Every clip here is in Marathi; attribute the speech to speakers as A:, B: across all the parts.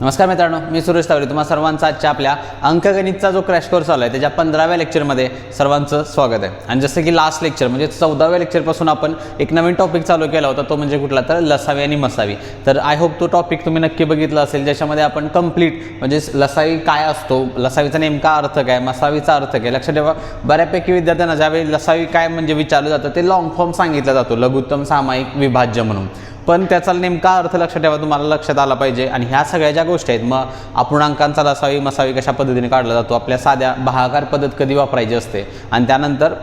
A: नमस्कार मित्रांनो, मी सुरेश तावरे तुम्हा सर्वांचा आजच्या आपल्या अंकगणितचा जो क्रॅश कोर्स आला आहे त्याच्या 15व्या लेक्चरमध्ये सर्वांचं स्वागत आहे। आणि जसं की लास्ट लेक्चर म्हणजे 14व्या लेक्चरपासून आपण एक नवीन टॉपिक चालू केला होता, तो म्हणजे कुठला तर लसावी आणि मसावी। तर आय होप तो टॉपिक तुम्ही नक्की बघितला असेल, ज्याच्यामध्ये आपण कंप्लीट म्हणजे लसावी काय असतो, लसावीचा नेमका अर्थ काय, मसावीचा अर्थ काय। लक्षात ठेवा, बऱ्यापैकी विद्यार्थ्यांना ज्यावेळी लसावी काय म्हणजे विचारलं जातं ते लॉंग फॉर्म सांगितला जातो, लघुत्तम सामायिक विभाज्य म्हणून, पण त्याचा नेमका अर्थ लक्षात ठेवा, तुम्हाला लक्षात आला पाहिजे। आणि ह्या सगळ्या ज्या गोष्टी आहेत, मग अपूर्णांकांचा लसावी मसावी कशा पद्धतीने काढला जातो, आपल्या साध्या भागाकार पद्धत कधी वापरायची असते, आणि त्यानंतर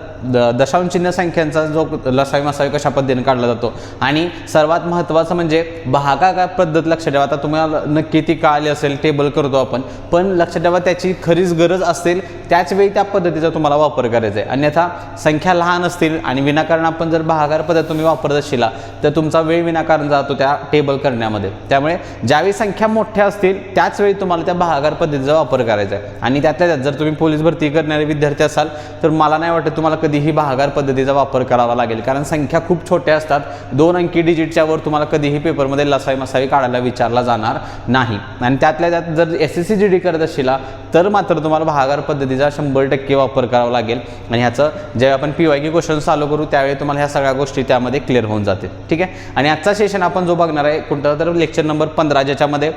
A: दशांश चिन्ह संख्यांचा जो लसावी मसावी कशा पद्धतीने काढला जातो, आणि सर्वात महत्त्वाचं म्हणजे भागाकार पद्धत लक्षात ठेवा। आता तुम्हाला नक्की ती कळली असेल, टेबल करतो आपण, पण लक्षात ठेवा त्याची खरीच गरज असेल त्याच वेळी त्या पद्धतीचा तुम्हाला वापर करायचा आहे। अन्यथा संख्या लहान असतील आणि विनाकारण आपण जर भागाकार पद्धत तुम्ही वापरत असशील तर तुमचा वेळ विनाकारण जातो त्या टेबल करण्यामध्ये। त्यामुळे ज्यावेळी संख्या मोठ्या असतील त्याच वेळी तुम्हाला त्या भागाकार पद्धतीचा वापर करायचा आहे। आणि त्यातल्या त्यात जर तुम्ही पोलीस भरती करणारे विद्यार्थी असाल तर मला नाही वाटत तुम्हाला कधीही भागाकार पद्धतीचा वापर करावा लागेल, कारण संख्या खूप छोट्या असतात। 2 अंकी डिजिटच्या वर तुम्हाला कधीही पेपरमध्ये लसावी मसावी काढायला विचारला जाणार नाही। आणि त्यातल्या त्यात जर SSC GD करत असशील तर मात्र तुम्हाला भागाकार पद्धतीचा 100% वापर करावा लागेल। आणि ह्याचं जेव्हा आपण PYQ क्वेश्चन चालू करू त्यावेळी तुम्हाला ह्या सगळ्या गोष्टी त्यामध्ये क्लिअर होऊन जातील, ठीक आहे। आणि आजचा सेशन आपण जो बघणार आहे कोणता तर लेक्चर नंबर 15, ज्याच्यामध्ये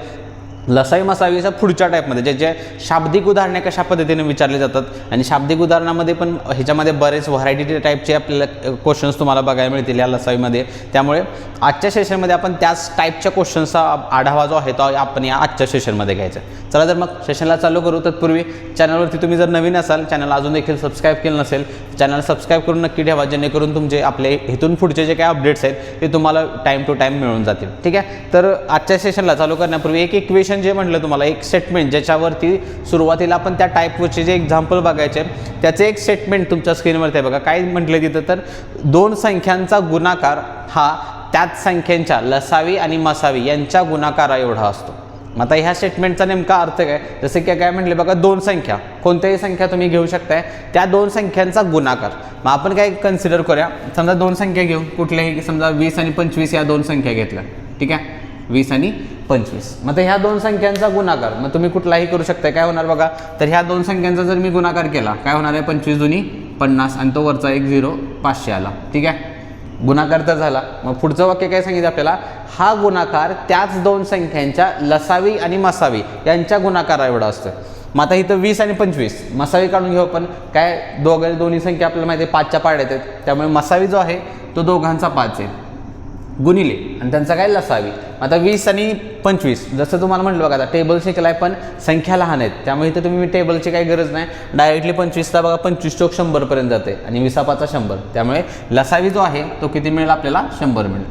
A: लसावी मसावीच्या पुढच्या टाईपमध्ये जे जे शाब्दिक उदाहरणे कशा पद्धतीने विचारले जातात, आणि शाब्दिक उदाहरणामध्ये पण ह्याच्यामध्ये बरेच व्हरायटी टाईपचे आपल्याला क्वेश्चन्स तुम्हाला बघायला मिळतील या लसावीमध्ये। त्यामुळे आजच्या सेशनमध्ये आपण त्याच टाईपच्या क्वेश्चन्सचा आढावा जो आहे तो आपण या आजच्या सेशनमध्ये घ्यायचा आहे। चला तर मग सेशनला चालू करू। तत्पूर्वी चॅनलवरती तुम्ही जर नवीन असाल, चॅनल अजून देखील सबस्क्राईब केलं नसेल, चॅनल सबस्क्राईब करून नक्की ठेवा, जेणेकरून तुमचे आपले इथून पुढचे जे काही अपडेट्स आहेत ते तुम्हाला टाईम टू टाईम मिळून जातील, ठीक आहे। तर आजच्या सेशनला चालू करण्यापूर्वी एक इक्वेशन जे म्हटलं तुम्हाला, एक स्टेटमेंट ज्याच्यावरती सुरुवातीला आपण त्या टाईपवरचे जे एक्झाम्पल बघायचे त्याचे एक स्टेटमेंट तुमच्या स्क्रीनवरती आहे बघा। काय म्हटलं तिथं तर 2 संख्यांचा गुणाकार हा त्याच संख्यांच्या लसावी आणि मसावी यांच्या गुणाकारा एवढा असतो। मग आता ह्या स्टेटमेंटचा नेमका अर्थ काय, जसं की काय म्हटले बघा, 2 संख्या, कोणत्याही संख्या तुम्ही घेऊ शकताय, त्या 2 संख्यांचा गुणाकार। मग आपण काय कन्सिडर करूया, समजा 2 संख्या घेऊ, कुठल्याही समजा 20 आणि 25 या 2 संख्या घेतल्या, ठीक आहे, 20 आणि 25। मग ह्या 2 संख्यांचा गुणाकार मग तुम्ही कुठलाही करू शकता, काय होणार बघा, तर ह्या 2 संख्यांचा जर मी गुणाकार केला काय होणार आहे, 25 दुनी 50 आणि तो वरचा 1 0 500 आला, ठीक आहे, गुणाकार तर झाला। मग पुढचं वाक्य काय सांगितलं आपल्याला, हा गुणाकार त्याच 2 संख्यांच्या लसावी आणि मसावी यांच्या गुणाकारा एवढा असतो। मग आता इथं 20 आणि 25 मसावी काढून घेऊ आपण, काय दोन्ही संख्या आपल्याला माहिती आहे 5च्या पाड्यात आहेत, त्यामुळे मसावी जो आहे तो दोघांचा 5 आहे गुणिले आणि त्यांचा काय लसावी। आता 20 आणि 25 जसं तुम्हाला म्हटलं बघा, आता टेबल शिकलाय पण संख्या लहान आहेत, त्यामुळे इथं तुम्ही टेबलची काही गरज नाही, डायरेक्टली 25ला बघा 25 चौक 100 पर्यंत जाते आणि 20 5 100, त्यामुळे लसावी जो आहे तो किती मिळेल आपल्याला, 100 मिळेल,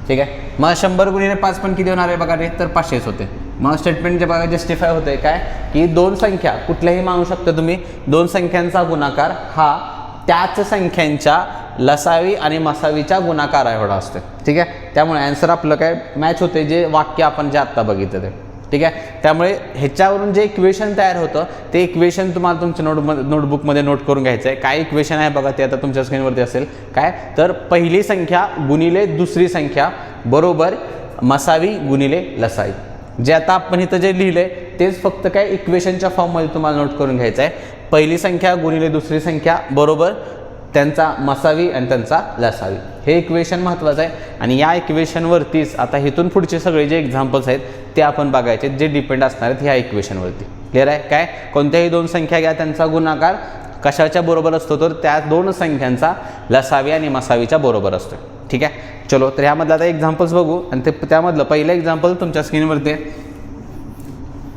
A: ठीक आहे। मग 100 गुणिले 5 पण किती होणार आहे बघा रे, तर 500 होते। मग स्टेटमेंट जे बघा जस्टिफाय होते काय, की 2 संख्या कुठल्याही मानू शकता तुम्ही, 2 संख्यांचा गुणाकार हा त्याच संख्यांच्या लसावी आणि मसावीच्या गुणाकारा एवढा असतो, ठीक आहे। त्यामुळे आन्सर आपलं काय मॅच होते, जे वाक्य आपण जे आत्ता बघितलं ते, ठीक आहे। त्यामुळे ह्याच्यावरून जे इक्वेशन तयार होतं ते इक्वेशन तुम्हाला तुमच्या नोटबुकमध्ये नोट करून घ्यायचं आहे। काय इक्वेशन आहे बघा, ते आता तुमच्या स्क्रीनवरती असेल, काय तर पहिली संख्या गुणिले दुसरी संख्या बरोबर मसावी गुणिले लसावी। जे आता आपण इथं जे लिहिलंय तेच फक्त काय इक्वेशनच्या फॉर्ममध्ये तुम्हाला नोट करून घ्यायचं आहे। पहिली संख्या गुणिले दुसरी संख्या बरोबर त्यांचा मसावी आणि त्यांचा लसावी, हे इक्वेशन महत्त्वाचं आहे। आणि या इक्वेशनवरतीच आता इथून पुढचे सगळे जे एक्झाम्पल्स आहेत ते आपण बघायचे, जे डिपेंड असणार आहेत ह्या इक्वेशनवरती, क्लिअर आहे। काय कोणत्याही 2 संख्या घ्या, त्यांचा गुणाकार कशाच्या बरोबर असतो, तर त्या 2 संख्यांचा लसावी आणि मसावीच्या बरोबर असतो, ठीक आहे। चलो तर ह्यामधलं आता एक्झाम्पल्स बघू, आणि त्यामधलं पहिलं एक्झाम्पल तुमच्या स्क्रीनवरती आहे।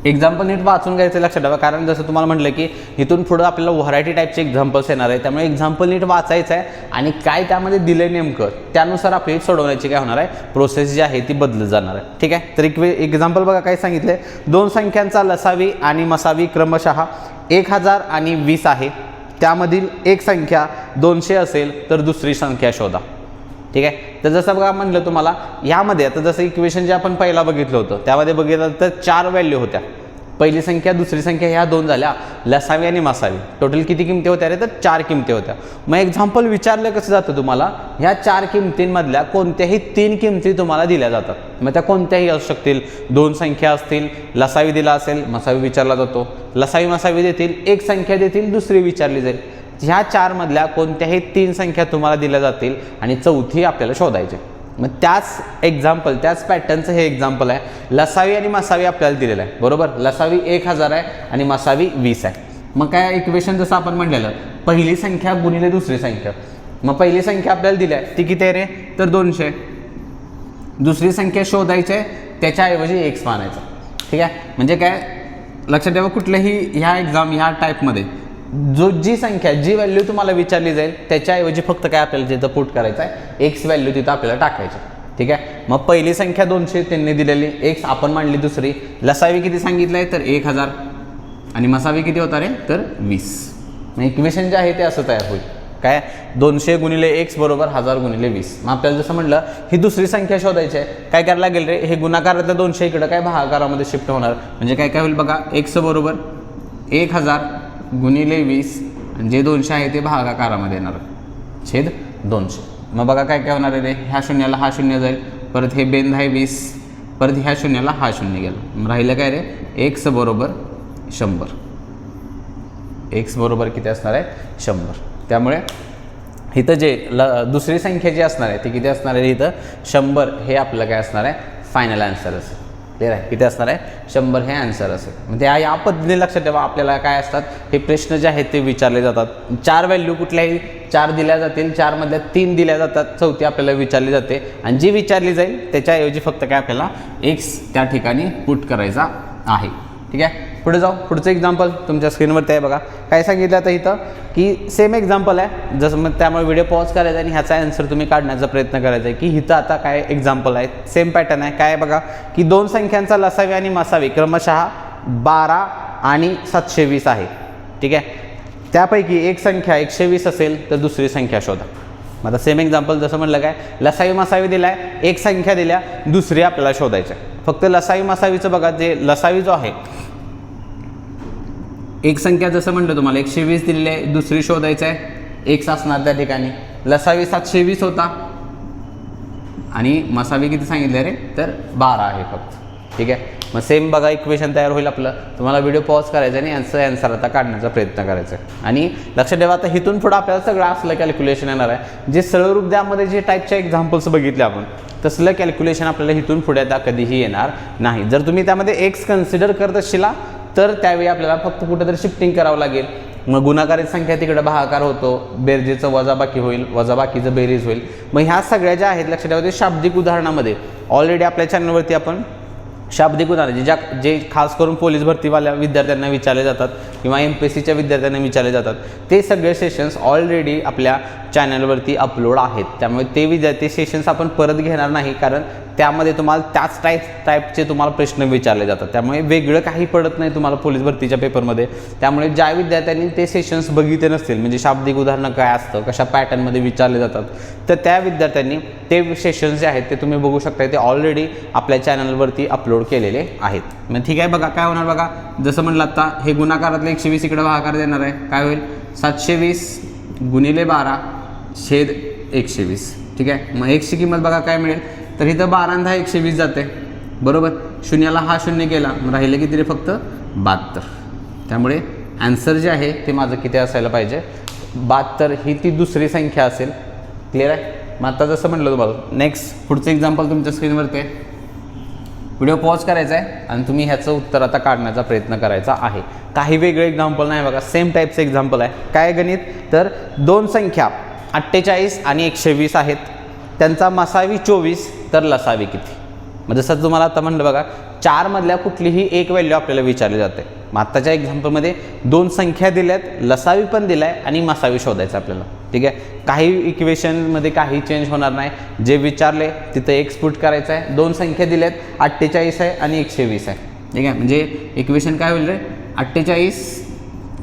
A: एक्झाम्पल नीट वाचून घ्यायचं लक्षात ठेवा, कारण जसं तुम्हाला म्हटलं की इथून पुढं आपल्याला व्हरायटी टाईपचे एक्झाम्पल्स येणार आहे, त्यामुळे एक्झाम्पल नीट वाचायचं आहे आणि काय त्यामध्ये दिलं नेमकं त्यानुसार आपली सोडवण्याची काय होणार आहे, प्रोसेस जी आहे ती बदलत जाणार आहे, ठीक आहे। तर एक्झाम्पल बघा काय सांगितलं आहे, 2 संख्यांचा लसावी आणि मसावी क्रमशः 1000 आणि 20 आहे, त्यामधील एक संख्या 200 असेल तर दुसरी संख्या शोधा, ठीक आहे। तर जसं बघा म्हणलं तुम्हाला यामध्ये, आता जसं इक्वेशन जे आपण पहिला बघितलं होतं त्यामध्ये बघितलं तर 4 व्हॅल्यू होत्या, पहिली संख्या दुसरी संख्या ह्या 2 झाल्या, लसावी आणि मसावी. टोटल किती किमती होत्या रे? तर 4 किमती होत्या. मग एक्झाम्पल विचारलं कसं जातं तुम्हाला, ह्या 4 किमतींमधल्या कोणत्याही 3 किमती तुम्हाला दिल्या जातात. मग त्या कोणत्याही असू शकतील, 2 संख्या असतील, लसावी दिला असेल मसावी विचारला जातो, लसावी मसावी देतील, एक संख्या देतील दुसरी विचारली जाईल. ह्या 4 मधल्या कोणत्याही 3 संख्या तुम्हाला दिल्या जातील आणि चौथी आपल्याला शोधायची. मग त्याच एक्झाम्पल, त्याच पॅटर्नचं हे एक्झाम्पल आहे. लसावी आणि मसावी आपल्याला दिलेलं आहे, बरोबर. लसावी 1000 आहे आणि मसावी 20 आहे. मग काय इक्वेशन जसं आपण म्हणलेलं, पहिली संख्या गुणिले दुसरी संख्या. मग पहिली संख्या आपल्याला दिली आहे ती किती आहे रे? तर 200. दुसरी संख्या शोधायची आहे, त्याच्याऐवजी x मानायचा. ठीक आहे. म्हणजे काय लक्षात ठेवा, कुठल्याही ह्या टाईपमध्ये जी संख्या, जी व्हॅल्यू तुम्हाला विचारली जाईल त्याच्याऐवजी फक्त काय आपल्याला तिथं पुट करायचं आहे, एक्स व्हॅल्यू तिथं आपल्याला टाकायची. ठीक आहे. मग पहिली संख्या 200 त्यांनी दिलेली, एक्स आपण मांडली दुसरी. लसावी किती सांगितलं आहे? तर 1000 आणि मसावी किती होता रे? तर 20. मग इक्वेशन जे आहे ते असं तयार होईल. काय 200 गुणिले एक्स बरोबर 1000 गुणिले 20. मग आपल्याला जसं म्हटलं ही दुसरी संख्या शोधायची आहे. काय करायला लागेल रे? हे गुणाकारातलं 200 इकडं काय भागाकारामध्ये शिफ्ट होणार. म्हणजे काय काय होईल बघा, एक्स बरोबर 1000 गुणिले 20 आणि जे 200 आहे ते भागाकारामध्ये येणार, छेद 200. मग बघा काय काय होणार आहे रे? ह्या शून्याला हा शून्य जाईल, परत हे बेंद आहे 20, परत ह्या शून्याला हा शून्य गेला. मग राहिलं काय रे? एक्स बरोबर 100. एक्स बरोबर किती असणार आहे? 100. त्यामुळे इथं जे दुसरी संख्या जी असणार आहे ती किती असणार आहे? इथं 100 हे आपलं काय असणार आहे? फायनल आन्सर असेल. क्लिअर आहे? किती असणार आहे? 100 हे आन्सर असेल. म्हणजे या पद्धतीने लक्षात ठेवा, आपल्याला काय असतात हे प्रश्न जे आहेत ते विचारले जातात. 4 व्हॅल्यू कुठल्याही 4 दिल्या जातील, 4 मधल्या 3 दिल्या जातात, चौथी आपल्याला विचारली जाते आणि जी विचारली जाईल त्याच्याऐवजी फक्त काय आपल्याला एक्स त्या ठिकाणी पुट करायचा आहे. ठीक आहे. पुढे जाऊ. पुढचं एक्झाम्पल तुमच्या स्क्रीनवरती आहे बघा. काय सांगितलं आता इथं की सेम एक्झाम्पल आहे जसं, मग त्यामुळे व्हिडिओ पॉज करायचा आणि ह्याचा आन्सर तुम्ही काढण्याचा प्रयत्न करायचा आहे की इथं आता काय एक्झाम्पल आहे. सेम पॅटर्न आहे. काय बघा की 2 संख्यांचा लसावी आणि मसावी क्रमशः 12 आणि 720 आहे. ठीक आहे. त्यापैकी एक संख्या 120 असेल तर दुसरी संख्या शोधा. मग आता सेम एक्झाम्पल जसं म्हणलं, काय लसावी मसावी दिला आहे, एक संख्या दिल्या, दुसरी आपल्याला शोधायचं आहे. फक्त लसावी मसावीचं बघा, जे लसावी जो आहे एक संख्या जसं म्हणलं तुम्हाला 120 दिलेली आहे, दुसरी शोधायचं आहे, एक्स असणार त्या ठिकाणी. लसावी 720 होता आणि मसावी किती सांगितलं रे? तर 12 आहे फक्त. ठीक आहे. मग सेम बघा इक्वेशन तयार होईल आपलं. तुम्हाला व्हिडिओ पॉज करायचा आणि आन्सर आता काढण्याचा प्रयत्न करायचा आहे. आणि लक्षात ठेवा, आता इथून पुढं आपल्याला सगळं असलं कॅल्क्युलेशन येणार आहे. जे सरळ रूप द्यामध्ये जे टाईपच्या एक्झाम्पल्स बघितले आपण, तसलं कॅल्क्युलेशन आपल्याला इथून पुढे आता कधीही येणार नाही. जर तुम्ही त्यामध्ये एक्स कन्सिडर करत असशीला तर त्यावेळी आपल्याला फक्त कुठेतरी शिफ्टिंग करावं लागेल. मग गुणाकारित संख्या तिकडे भागाकार होतो, बेरजेचं वजाबाकी होईल, वजाबाकीचं बेरीज होईल. मग ह्या सगळ्या ज्या आहेत लक्षात ठेवा, ते शाब्दिक उदाहरणामध्ये ऑलरेडी आपल्या चॅनलवरती आपण शाब्दिक उदाहरण जे खास करून पोलीस भरतीवाल्या विद्यार्थ्यांना विचारले जातात किंवा MPSCच्या विद्यार्थ्यांना विचारले जातात, ते सगळे सेशन्स ऑलरेडी आपल्या चॅनलवरती अपलोड आहेत. त्यामुळे ते विद्यार्थी सेशन्स आपण परत घेणार नाही, कारण त्यामध्ये तुम्हाला त्याच टाईपचे तुम्हाला प्रश्न विचारले जातात. त्यामुळे वेगळं काही पडत नाही तुम्हाला पोलीस भरतीच्या पेपरमध्ये. त्यामुळे ज्या विद्यार्थ्यांनी ते सेशन्स बघितले नसतील, म्हणजे शाब्दिक उदाहरणं काय असतं, कशा पॅटर्नमध्ये विचारले जातात, तर त्या विद्यार्थ्यांनी ते सेशन्स जे आहेत ते तुम्ही बघू शकता, ते ऑलरेडी आपल्या चॅनलवरती अपलोड केलेले आहेत. मग ठीक आहे. बघा काय होणार बघा, जसं म्हणलं आता हे गुणाकारातलं 120 इकडे भागाकार देणार आहे. काय होईल? 720 गुणिले 12 छेद 120. ठीक आहे. मग एक्सची किंमत बघा काय मिळेल? तर इथं 12 आणि 120 जाते, बरोबर. शून्याला हा शून्य गेला, मग राहिलं किती रे? फक्त 72. त्यामुळे आन्सर जे आहे ते माझं किती असायला पाहिजे? 72 ही ती दुसरी संख्या असेल. क्लिअर आहे. मग आता जसं म्हटलं तुम्हाला, नेक्स्ट पुढचं एक्झाम्पल तुमच्या स्क्रीनवरती आहे. व्हिडिओ पॉज करायचा आहे आणि तुम्ही ह्याचं उत्तर आता काढण्याचा प्रयत्न करायचा आहे. काही वेगळे एक्झाम्पल नाही बघा, सेम टाईपचं एक्झाम्पल आहे. काय गणित? तर 2 संख्या 48 आणि 120 आहेत, त्यांचा मसावी 24 तर लसावी किती? मग जसं तुम्हाला आता म्हणलं बघा, 4 मधल्या कुठलीही एक व्हॅल्यू आपल्याला विचारली जाते. मग आत्ताच्या एक्झाम्पलमध्ये 2 संख्या दिल्यात, लसावी पण दिला आहे आणि मसावी शोधायचं आपल्याला. ठीक आहे. काही इक्वेशनमध्ये काही चेंज होणार नाही. जे विचारले तिथं एक्स पुट करायचं आहे. 2 संख्या दिल्यात, 48 आहे आणि 120 आहे. ठीक आहे. म्हणजे इक्वेशन काय होईल रे? 48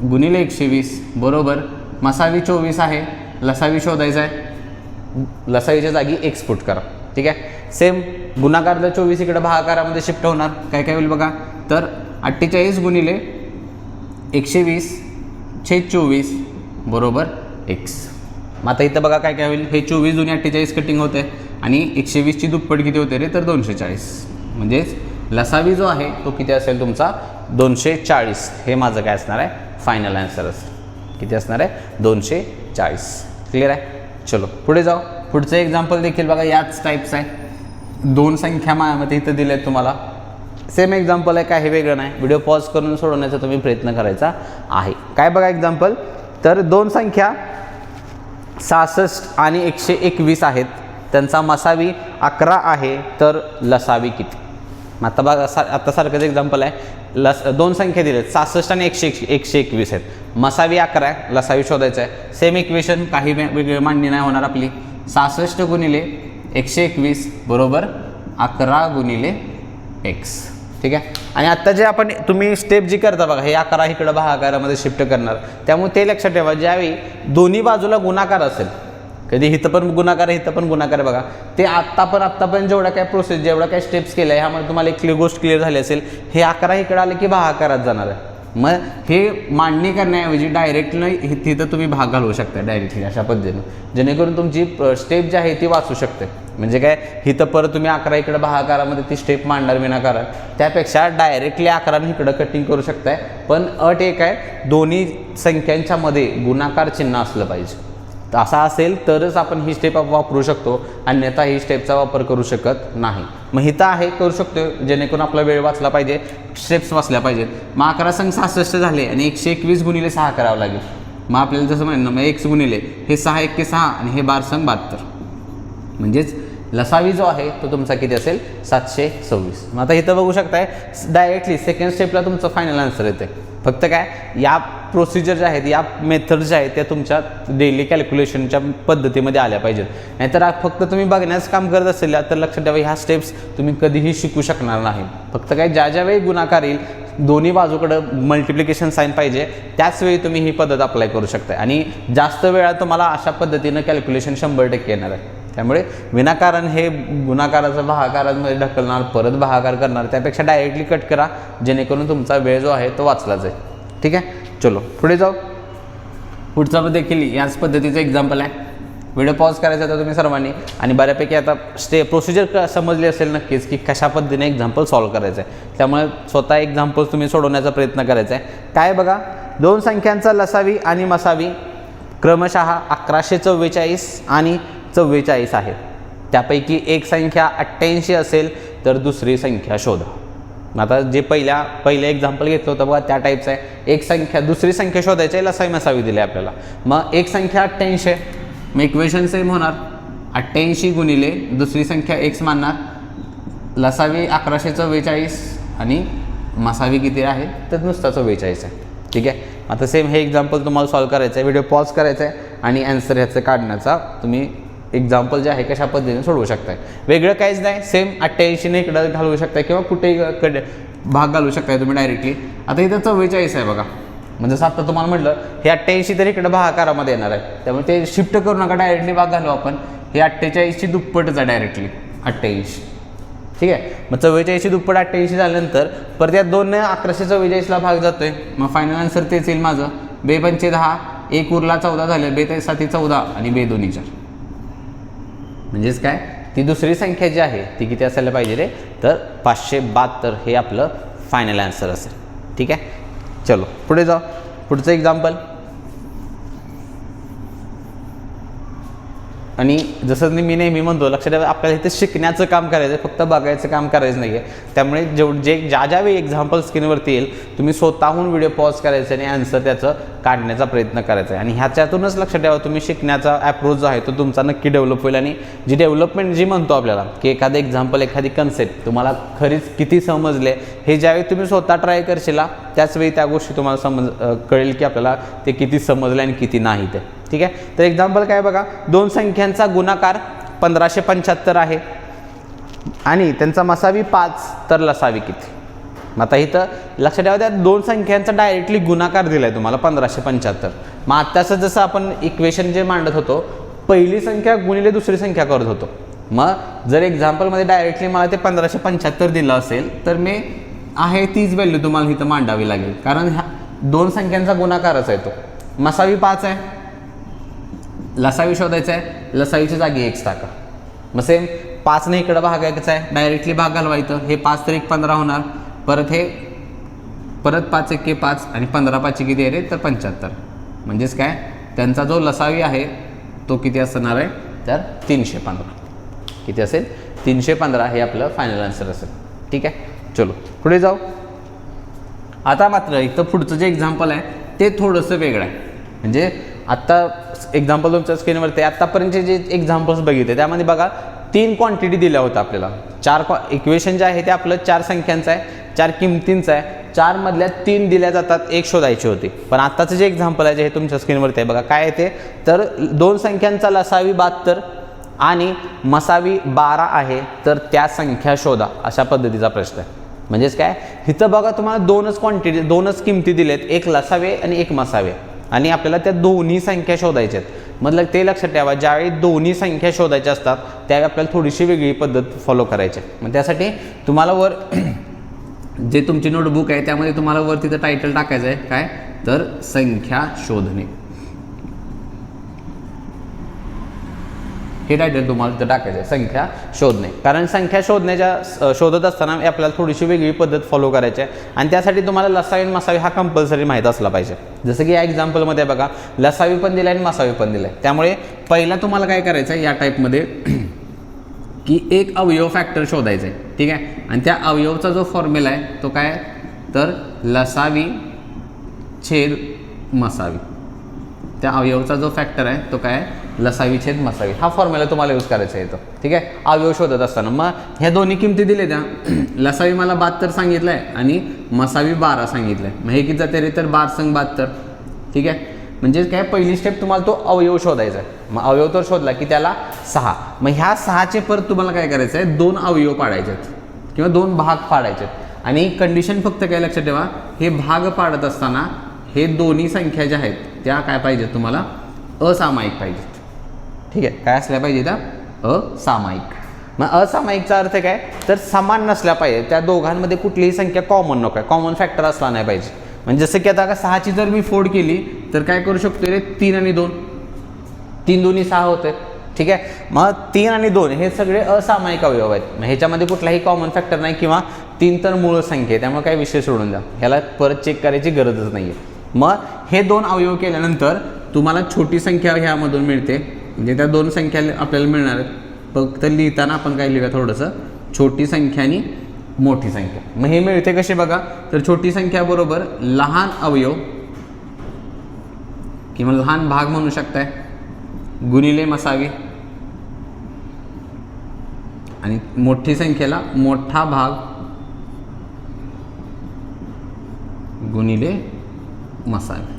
A: गुणिले 120 बरोबर मसावी 24 आहे, लसावी शोधायचं आहे. लसावीच्या जागी एक्स पुट करा. ठीक आहे. सेम गुणाकारातलं 24 इकडे भागाकारामध्ये शिफ्ट होणार. काय काय होईल बघा, तर 48 गुणिले 120/24 बरोबर x. मग आता इथं बघा काय काय होईल, हे 24 दुनी 48 कटिंग होते आणि 120ची दुप्पट किती होते रे, तर 240. म्हणजेच लसावी जो आहे तो किती असेल तुमचा 240. हे माझं काय असणार आहे, फायनल आन्सर असेल. किती असणार आहे, 240. क्लिअर आहे. चलो पुढे जाऊ. पुढचं एक्झाम्पल देखील बघा याच टाईपचं आहे. 2 संख्या माझ्यामध्ये इथं दिल्या आहेत तुम्हाला. सेम एक्झाम्पल आहे, काही वेगळं नाही. व्हिडिओ पॉज करून सोडवण्याचा तुम्ही प्रयत्न करायचा आहे. काय बघा एक्झाम्पल, तर 2 संख्या 66 आणि 121 आहेत. त्यांचा मसावी 11 आहे, तर लसावी किती. आता बघा आता सारखंच एक्झाम्पल आहे. 2 संख्या दिलेत, 66 आणि 121 आहेत. मसावी 11 आहे, लसावी शोधायचं आहे. सेम इक्वेशन, काही वेगळी मांडणी नाही होणार आपली. 66 गुणिले 121 बरोबर 11 गुणिले x. ठीक आहे. आणि आत्ता जे आपण तुम्ही स्टेप जी करता बघा, हे 11 इकडं भागाकारामध्ये शिफ्ट करणार. त्यामुळे ते लक्षात ठेवा, ज्यावेळी दोन्ही बाजूला गुणाकार असेल, कधी इथं पण गुणाकार आहे इथं पण गुणाकार आहे बघा, ते आत्तापर्यंत जेवढ्या काय प्रोसेस जेवढ्या काय स्टेप्स केल्या ह्यामध्ये तुम्हाला एक गोष्ट क्लिअर झाली असेल. हे 11 इकडे आले की भागाकारात जाणार आहे. मग हे मांडणी करण्याऐवजी डायरेक्टली तिथं तुम्ही भाग घालवू शकता डायरेक्टली अशा पद्धतीनं, जेणेकरून तुमची स्टेप जी आहे ती वाचू शकते. म्हणजे काय, इथं परत तुम्ही 11 इकडे भागाकारामध्ये ती स्टेप मांडणार विनाकारण, त्यापेक्षा डायरेक्टली 11 इकडं कटिंग करू शकताय. पण अट एक आहे, दोन्ही संख्यांच्या मध्ये गुणाकार चिन्ह असलं पाहिजे. असा असेल तरच आपण ही स्टेप वापरू शकतो, अन्यथा ही स्टेपचा वापर करू शकत नाही. मग हिथं आहे करू शकतो, जेणेकरून आपला वेळ वाचला पाहिजे, स्टेप्स वाचल्या पाहिजेत. मग 11 संग 66 झाले आणि 121 गुणिले 6 करावं लागेल. मग आपल्याला जसं म्हणणं, मग x गुणिले हे 6 1 6 आणि हे 12 संग 72. म्हणजेच लसावी जो आहे तो तुमचा किती असेल, 726. मग आता इथं बघू शकताय डायरेक्टली सेकंड स्टेपला तुमचं फायनल आन्सर येते. फक्त काय, या प्रोसिजर ज्या आहेत, या मेथड ज्या आहेत त्या तुमच्या डेली कॅल्क्युलेशनच्या पद्धतीमध्ये आल्या पाहिजेत. नाहीतर फक्त तुम्ही बघण्याचं काम करत असेल तर लक्षात ठेवा, ह्या स्टेप्स तुम्ही कधीही शिकू शकणार नाही. फक्त काय, ज्या वेळी गुणाकार येईल, दोन्ही बाजूकडं मल्टिप्लिकेशन साईन पाहिजे, त्याच वेळी तुम्ही ही पद्धत अप्लाय करू शकता. आणि जास्त वेळा तुम्हाला अशा पद्धतीनं कॅल्क्युलेशन 100% येणार आहे. त्यामुळे विनाकारण हे गुणाकाराचं भागाकारामध्ये ढकलणार, परत भागाकार करणार, त्यापेक्षा डायरेक्टली कट करा, जेणेकरून तुमचा वेळ जो आहे तो वाचला जाईल. ठीक आहे. चलो पुढे जाऊ. पुढचा देखील याच पद्धतीचं एक्झाम्पल आहे. व्हिडिओ पॉज करायचा आता तुम्ही सर्वांनी, आणि बऱ्यापैकी आता प्रोसिजर समजली असेल नक्कीच की कशा पद्धतीने एक्झाम्पल सॉल्व्ह करायचं आहे. त्यामुळे स्वतः एक्झाम्पल तुम्ही सोडवण्याचा प्रयत्न करायचा आहे. काय बघा, 2 संख्यांचा लसावी आणि मसावी क्रमशः 1144 आणि 44 आहे. त्यापैकी एक संख्या 88 असेल तर दुसरी संख्या शोधा. आता जे पहिलं एक्झाम्पल घेतलं होतं बघा त्या टाईपचं आहे. एक संख्या दुसरी संख्या शोधायची आहे, लसावी मसावी दिली आहे आपल्याला. मग एक संख्या 88 आहे, मग इक्वेशन सेम होणार. 88 गुणिले दुसरी संख्या x मानणार, लसावी 1144 आणि मसावी किती आहे तर नुसता 44 आहे. ठीक आहे. आता सेम हे एक्झाम्पल तुम्हाला सॉल्व्ह करायचं आहे. व्हिडिओ पॉज करायचा आहे आणि आन्सर ह्याचं काढण्याचा तुम्ही एक्झाम्पल जे आहे कशा पद्धतीने सोडवू शकताय. वेगळं काहीच नाही, सेम 88ने इकडं घालवू शकताय किंवा कुठेही भाग घालू शकताय तुम्ही डायरेक्टली. आता इथं 44 आहे बघा, म्हणजे आता तुम्हाला म्हटलं हे 88 तर इकडं भागाकारामध्ये येणार आहे, त्यामुळे ते शिफ्ट करू नका, डायरेक्टली भाग घालू आपण. हे 48ची दुप्पटच आहे डायरेक्टली 88. ठीक आहे. मग 44ची दुप्पट 88 झाल्यानंतर परत या 2 ने 1144ला भाग जातोय. मग फायनल आन्सर तेच येईल माझं. 2 पंचे 10, 1 उरला 14 झाले, 2 7 14 आणि 2 2 4. म्हणजेच काय, ती दुसरी संख्या जी आहे ती किती असायला पाहिजे रे, तर 572 हे आपलं फायनल आन्सर असेल. ठीक आहे. चलो पुढे जाऊ. पुढचं एक्झाम्पल, आणि जसं मी नेहमी म्हणतो, लक्षात ठेवा आपल्याला इथे शिकण्याचं काम करायचं आहे, फक्त बघायचं काम करायचं नाही आहे. त्यामुळे ज्या वेळी एक्झाम्पल स्क्रीनवरती येईल तुम्ही स्वतःहून व्हिडिओ पॉज करायचं आणि आन्सर त्याचं काढण्याचा प्रयत्न करायचा आहे. आणि ह्याच्यातूनच लक्षात ठेवा तुम्ही शिकण्याचा ॲप्रोच जो आहे तो तुमचा नक्की डेव्हलप होईल. आणि जी डेव्हलपमेंट जी म्हणतो आपल्याला की एखादं एक्झाम्पल, एखादी कन्सेप्ट तुम्हाला खरीच किती समजले हे ज्यावेळी तुम्ही स्वतः ट्राय करशीला त्याचवेळी त्या गोष्टी तुम्हाला कळेल की आपल्याला ते किती समजले आणि किती नाही ते. ठीक आहे. तर एक्झाम्पल काय बघा, 2 संख्यांचा गुणाकार 1575 आहे आणि त्यांचा मसावी 5 तर लसावी किती. आता इथं लक्षात ठेवा त्या 2 संख्यांचा डायरेक्टली गुणाकार दिला आहे तुम्हाला 1575. मग आत्ताचं जसं आपण इक्वेशन जे मांडत होतो, पहिली संख्या गुणिले दुसरी संख्या करत होतो. मग जर एक्झाम्पलमध्ये डायरेक्टली मला ते 1575 दिलं असेल तर मी आहे तीच व्हॅल्यू तुम्हाला इथं मांडावी लागेल, कारण ह्या दोन संख्यांचा गुणाकारच आहे तो. मसावी 5 आहे, लसावी शोधायचा आहे, लसावीच्या जागी x टाका. मग सेम 5ने इकडं भागायचं आहे, डायरेक्टली भाग घालवायचं. हे 5 तर 1 15 होणार, परत हे परत 5 1 5 आणि 15 5 किती आहे रे, तर 75. म्हणजेच काय, त्यांचा जो लसावी आहे तो किती असणार आहे, तर 315. किती असेल, 315 हे आपलं फायनल आन्सर असेल. ठीक आहे, चलो पुढे जाऊ. आता मात्र इथं पुढचं जे एक्झाम्पल आहे ते थोडंसं वेगळं आहे. म्हणजे आत्ता एक्झाम्पल तुमच्या स्क्रीनवरती आत्तापर्यंतचे जे एक्झाम्पल्स बघितले त्यामध्ये बघा 3 क्वांटिटी दिल्या होत्या आपल्याला. 4 इक्वेशन जे आहे ते आपलं 4 संख्यांचं आहे, 4 किमतींचं आहे. 4 मधल्या 3 दिल्या जातात, 1 शोधायची होती. पण आत्ताचं जे एक्झाम्पल आहे जे हे तुमच्या स्क्रीनवरती आहे बघा काय आहे ते, तर 2 संख्यांचा लसावी 72 आणि मसावी 12 आहे, तर त्या संख्या शोधा, अशा पद्धतीचा प्रश्न आहे. म्हणजेच काय, इथं बघा तुम्हाला 2च क्वांटिटी 2च किमती दिलेत, एक लसावे आणि एक मसावे, आणि आपल्याला त्या दोन्ही संख्या शोधायच्या आहेत. मतलब ते लक्षात ठेवा, ज्यावेळी दोन्ही संख्या शोधायच्या असतात त्यावेळी आपल्याला थोडीशी वेगळी पद्धत फॉलो करायची. मग त्यासाठी तुम्हाला वर जे तुमची नोटबुक आहे त्यामध्ये तुम्हाला वर तिथं टायटल टाकायचं आहे काय, तर संख्या शोधणे. हे टायटल तुम्हाला तिथं टाकायचं आहे, संख्या शोधणे. कारण संख्या शोधत असताना आपल्याला थोडीशी वेगळी पद्धत फॉलो करायची आहे, आणि त्यासाठी तुम्हाला लसावी आणि मसावी हा कंपल्सरी माहीत असला पाहिजे. जसं की या एक्झाम्पलमध्ये बघा लसावी पण दिलं आहे आणि मसावी पण दिलं आहे. त्यामुळे पहिला तुम्हाला काय करायचं आहे या टाईपमध्ये की एक अवयव फॅक्टर शोधायचा आहे. ठीक आहे, आणि त्या अवयवचा जो फॉर्म्युला आहे तो काय, तर लसावी छेद मसावी. त्या अवयवचा जो फॅक्टर आहे तो काय, लसावी छेद मसावी. हा फॉर्म्युला तुम्हाला यूज करायचा आहे तो. ठीक आहे, अवयव शोधत असताना मग ह्या दोन्ही किमती दिले त्या, लसावी मला 72 सांगितलं आहे आणि मसावी 12 सांगितलं आहे. मग हे किती जाते रे, तर 12×72. ठीक आहे, म्हणजे काय, पहिली स्टेप तुम्हाला तो अवयव शोधायचा आहे. मग अवयव तर शोधला की त्याला 6. मग ह्या 6चे परत तुम्हाला काय करायचं आहे, 2 अवयव पाडायचे आहेत किंवा 2 भाग पाडायचे आहेत. आणि कंडिशन फक्त काय लक्षात ठेवा, हे भाग पाडत असताना हे दोन्ही संख्या ज्या आहेत त्या काय पाहिजेत, तुम्हाला असामायिक पाहिजेत. ठीक आहे, काय असल्या पाहिजे त्या, असामायिक. मग असामायिकचा अर्थ काय, तर समान नसल्या पाहिजे, त्या दोघांमध्ये कुठलीही संख्या कॉमन नको आहे, कॉमन फॅक्टर असला नाही पाहिजे. म्हणजे जसं की आता 6ची जर मी फोड केली तर काय करू शकतो रे, 3 आणि 2, 3 दोन्ही 6 होते. ठीक आहे, मग 3 आणि 2 हे सगळे असामायिक अवयव आहेत. मग ह्याच्यामध्ये कुठलाही कॉमन फॅक्टर नाही किंवा 3 तर मूळ संख्या आहे, त्यामुळे काही विषय सोडून द्या, ह्याला परत चेक करायची गरजच नाही आहे. मग हे 2 अवयव केल्यानंतर तुम्हाला छोटी संख्या ह्यामधून मिळते, म्हणजे त्या 2 संख्या आपल्याला मिळणार आहेत. फक्त लिहिताना आपण काय लिहूया, थोडंसं छोटी संख्या आणि मोठी संख्या. मग हे मिळते कसे बघा, तर छोटी संख्या बरोबर लहान अवयव किंवा लहान भाग म्हणू शकताय गुणिले मसावी, आणि मोठी संख्येला मोठा भाग गुणिले मसावी.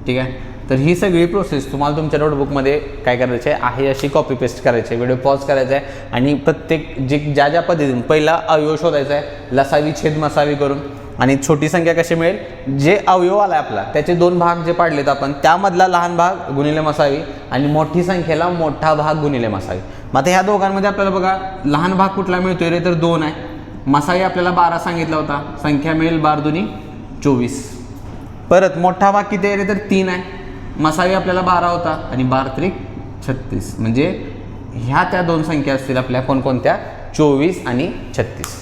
A: ठीक आहे, तर ही सगळी प्रोसेस तुम्हाला तुमच्या नोटबुकमध्ये काय करायची आहे अशी कॉपी पेस्ट करायची आहे. व्हिडिओ पॉज करायचा आहे आणि प्रत्येक ज्या ज्या पद्धतीने पहिला अवयव शोधायचा आहे लसावी छेद मसावी करून, आणि छोटी संख्या कशी मिळेल, जे अवयव आला आपला त्याचे 2 भाग जे पाडलेत आपण त्यामधला लहान भाग गुणिले मसावी, आणि मोठी संख्येला मोठा भाग गुणिले मसावी. मग आता ह्या दोघांमध्ये आपल्याला बघा लहान भाग कुठला मिळतोय रे, तर 2 आहे. मसावी आपल्याला 12 सांगितला होता, संख्या मिळेल 12 दुनी 24. परत मोठा भाग किती आहे रे, तर 3 आहे. मसावी आपल्याला 12 होता आणि 12 त्रिक 36. म्हणजे ह्या त्या 2 संख्या असतील आपल्या कोणकोणत्या, 24 आणि 36.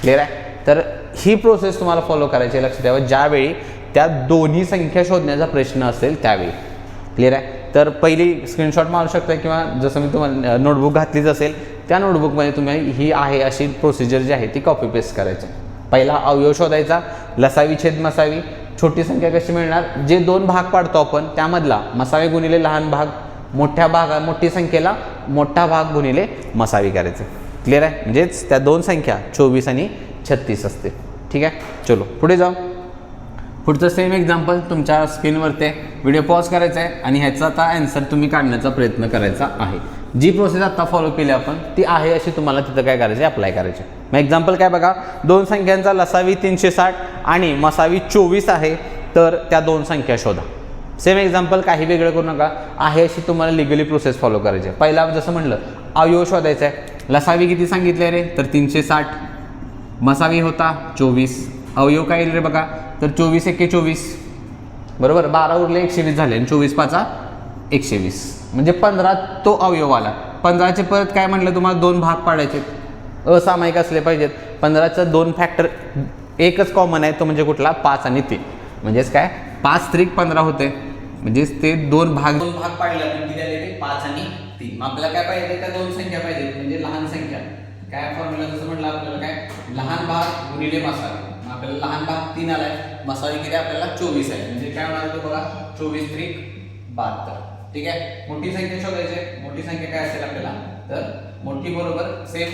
A: क्लिअर आहे. तर ही प्रोसेस तुम्हाला फॉलो करायची आहे, लक्षात ठेवा, ज्यावेळी त्या दोन्ही संख्या शोधण्याचा प्रश्न असेल त्यावेळी. क्लिअर आहे. तर पहिली स्क्रीनशॉट मारू शकता किंवा जसं मी तुम्हाला नोटबुक घातलीच असेल त्या नोटबुकमध्ये तुम्ही ही आहे अशी प्रोसिजर जी आहे ती कॉपी पेस्ट करायची. पहिला अवयव शोधायचा, लसावी छेद मसावी, छोटी संख्या कशी मिळणार, जे 2 भाग पाडतो आपण त्यामधला मसावी गुणिले लहान भाग, मोठी संख्येला मोठा भाग गुणिले मसावी करायचं. क्लिअर आहे. म्हणजेच त्या 2 संख्या 24 आणि 36 असते. ठीक आहे, चलो पुढे जाऊ. पुढचं सेम एक्झाम्पल तुमच्या स्क्रीनवरती आहे. व्हिडिओ पॉज करायचा आहे आणि ह्याचा आता आन्सर तुम्ही काढण्याचा प्रयत्न करायचा आहे. जी प्रोसेस आता फॉलो केली आपण ती आहे अशी तुम्हाला तिथं काय करायचे, अप्लाय करायचे. मग एक्झाम्पल काय बघा, 2 संख्यांचा लसावी 360 आणि मसावी 24 आहे, तर त्या 2 संख्या शोधा. सेम एक्झाम्पल, काही वेगळं करू नका, आहे अशी तुम्हाला लिगली प्रोसेस फॉलो करायची आहे. पहिला जसं म्हणलं अवयव शोधायचा आहे. लसावी किती सांगितले रे, तर 360 मसावी होता 24, अवयव काय येईल रे बघा, तर 24 एके 24, बरोबर, 12 उरले 120 झाले आणि 24 पाचा 120, म्हणजे 15 तो अवयव आला. 15चे परत काय म्हटलं तुम्हाला, 2 भाग पाडायचे, असामायिक असले पाहिजेत. 15चं 2 फॅक्टर एकच कॉमन आहे, तो म्हणजे कुठला, 5 आणि 3, म्हणजेच काय 5 त्रिक 15 होते, म्हणजेच ते 2 भाग पाडले आपण, किती आले ते 5 आणि 3. मग आपल्याला काय पाहिजे, त्या 2 संख्या पाहिजे, म्हणजे लहान संख्या. काय फॉर्म्युला जसं म्हटलं आपल्याला, काय लहान भाग गुणिले मसावी. मग आपल्याला लहान भाग 3 आलाय, मसावी किती आपल्याला 24 आहे, म्हणजे काय होणार तो बघा, 24 त्रिक 72. ठीक आहे, मोठी संख्या शोधायची. मोठी संख्या काय असेल आपल्याला, तर मोठी बरोबर सेम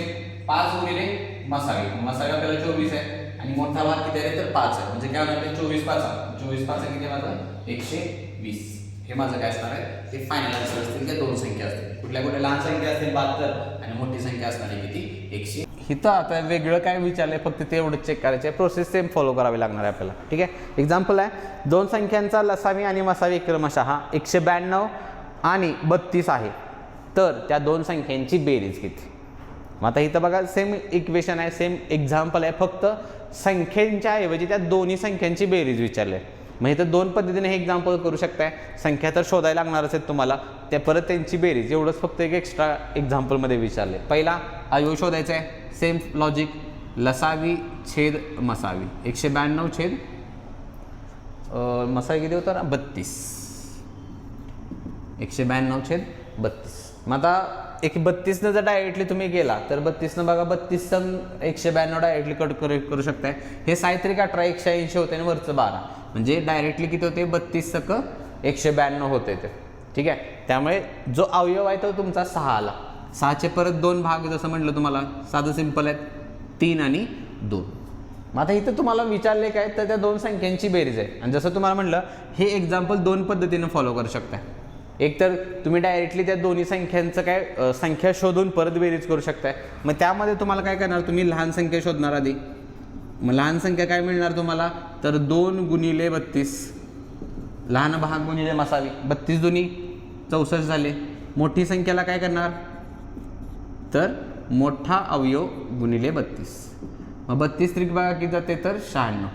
A: 5 गुणिले मसावी. मसावी आपल्याला 24 आहे आणि मोठा भाग किती आहे, तर 5 आहे, म्हणजे काय होणार, 24 पाचा 24 पाचा किती माझं 120. हे माझं काय असणार आहे, ते फायनल आन्सर असतील. त्या 2 संख्या असतील, कुठल्या कुठल्या लहान संख्या असतील 72 आणि मोठी संख्या असणार आहे किती 100. इथं आता वेगळं काय विचारलंय, फक्त ते एवढं चेक करायचं, प्रोसेस सेम फॉलो करावी लागणार आहे आपल्याला. ठीक आहे, एक्झाम्पल आहे, 2 संख्यांचा लसावी आणि मसावी क्रमशः 192 आणि 32 आहे, तर त्या 2 संख्यांची बेरीज किती. मग आता इथं बघा सेम इक्वेशन आहे, सेम एक्झाम्पल आहे, फक्त संख्यांच्या ऐवजी त्या दोन्ही संख्यांची बेरीज विचारली आहे. मग इथं 2 पद्धतीने हे एक्झाम्पल करू शकताय. संख्या तर शोधायला लागणारच आहेत तुम्हाला, त्या परत त्यांची बेरीज, एवढंच फक्त एक एक्स्ट्रा एक्झाम्पलमध्ये विचारले. पहिला अवयव शोधायचा आहे, सेम लॉजिक, लसावी छेद मसावी, 192 छेद मसावी किती होतं ना 32, 192 छेद 32. मग आता 32 जर डायरेक्टली तुम्ही गेला तर 32 बघा, 32 192 डायरेक्टली कट करू शकताय. हे 7 त्रिक 18 180 होते आणि वरचं 12, म्हणजे डायरेक्टली किती होते 32 सक 192 होते ते. ठीक आहे, त्यामुळे जो अवयव आहे तो तुमचा 6 आला. 6चे परत 2 भाग, जसं म्हटलं तुम्हाला साधं सिंपल आहेत, 3 आणि 2. मग आता इथं तुम्हाला विचारले काय, तर त्या 2 संख्यांची बेरीज आहे. आणि जसं तुम्हाला म्हटलं, हे एक्झाम्पल 2 पद्धतीनं फॉलो करू शकताय. एक तर तुम्ही डायरेक्टली त्या दोन्ही संख्यांचं काय संख्या शोधून परत बेरीज करू शकताय. मग त्यामध्ये तुम्हाला काय करणार, तुम्ही लहान संख्या शोधणार आधी. मग लहान संख्या काय मिळणार तुम्हाला, तर 2 गुणिले 32, लहान भाग गुणिले मसावी, 32 दुनी 64 झाले. मोठी संख्याला काय करणार, तर मोठा अवयव गुणिले 32. मग 32 त्रिक बघा किती जाते, तर 96.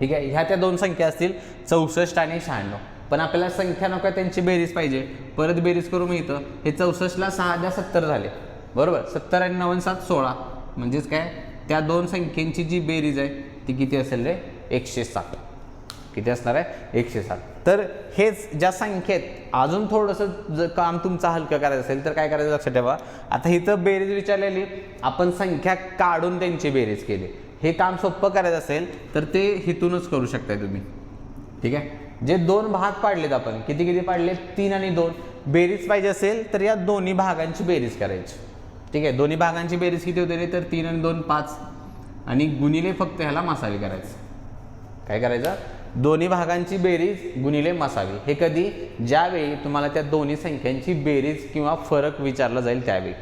A: ठीक आहे, ह्या त्या 2 संख्या असतील 64 आणि 96. पण आपल्याला संख्या नको, त्यांची बेरीज पाहिजे. परत बेरीज करू, इथं हे 64ला 6 70 झाले, बरोबर, 70 आणि 9 7 16, म्हणजेच काय त्या 2 संख्यांची जी बेरीज आहे ती किती असेल रे, 107. किती असणार आहे, 107. तर हेच ज्या संख्येत अजून थोडंसं जर काम तुमचं हलकं करायचं असेल तर काय करायचं, लक्षात ठेवा. आता इथं बेरीज विचारलेली, आपण संख्या काढून त्यांची बेरीज केली. हे काम सोपं करायचं असेल तर ते हिथूनच करू शकताय तुम्ही. ठीक आहे, जे 2 भाग पाडलेत आपण, किती किती पाडले, 3 आणि 2. बेरीज पाहिजे असेल तर या दोन्ही भागांची बेरीज करायची. ठीक आहे, दोन्ही भागांची बेरीज किती होते रे, तर 3 आणि 2 5, आणि गुणिले फक्त ह्याला मसावी करायचं. काय करायचं, दोन्ही भागांची बेरीज गुणिले मसावी. हे कधी, ज्यावेळी तुम्हाला त्या दोन्ही संख्यांची बेरीज किंवा फरक विचारला जाईल त्यावेळी.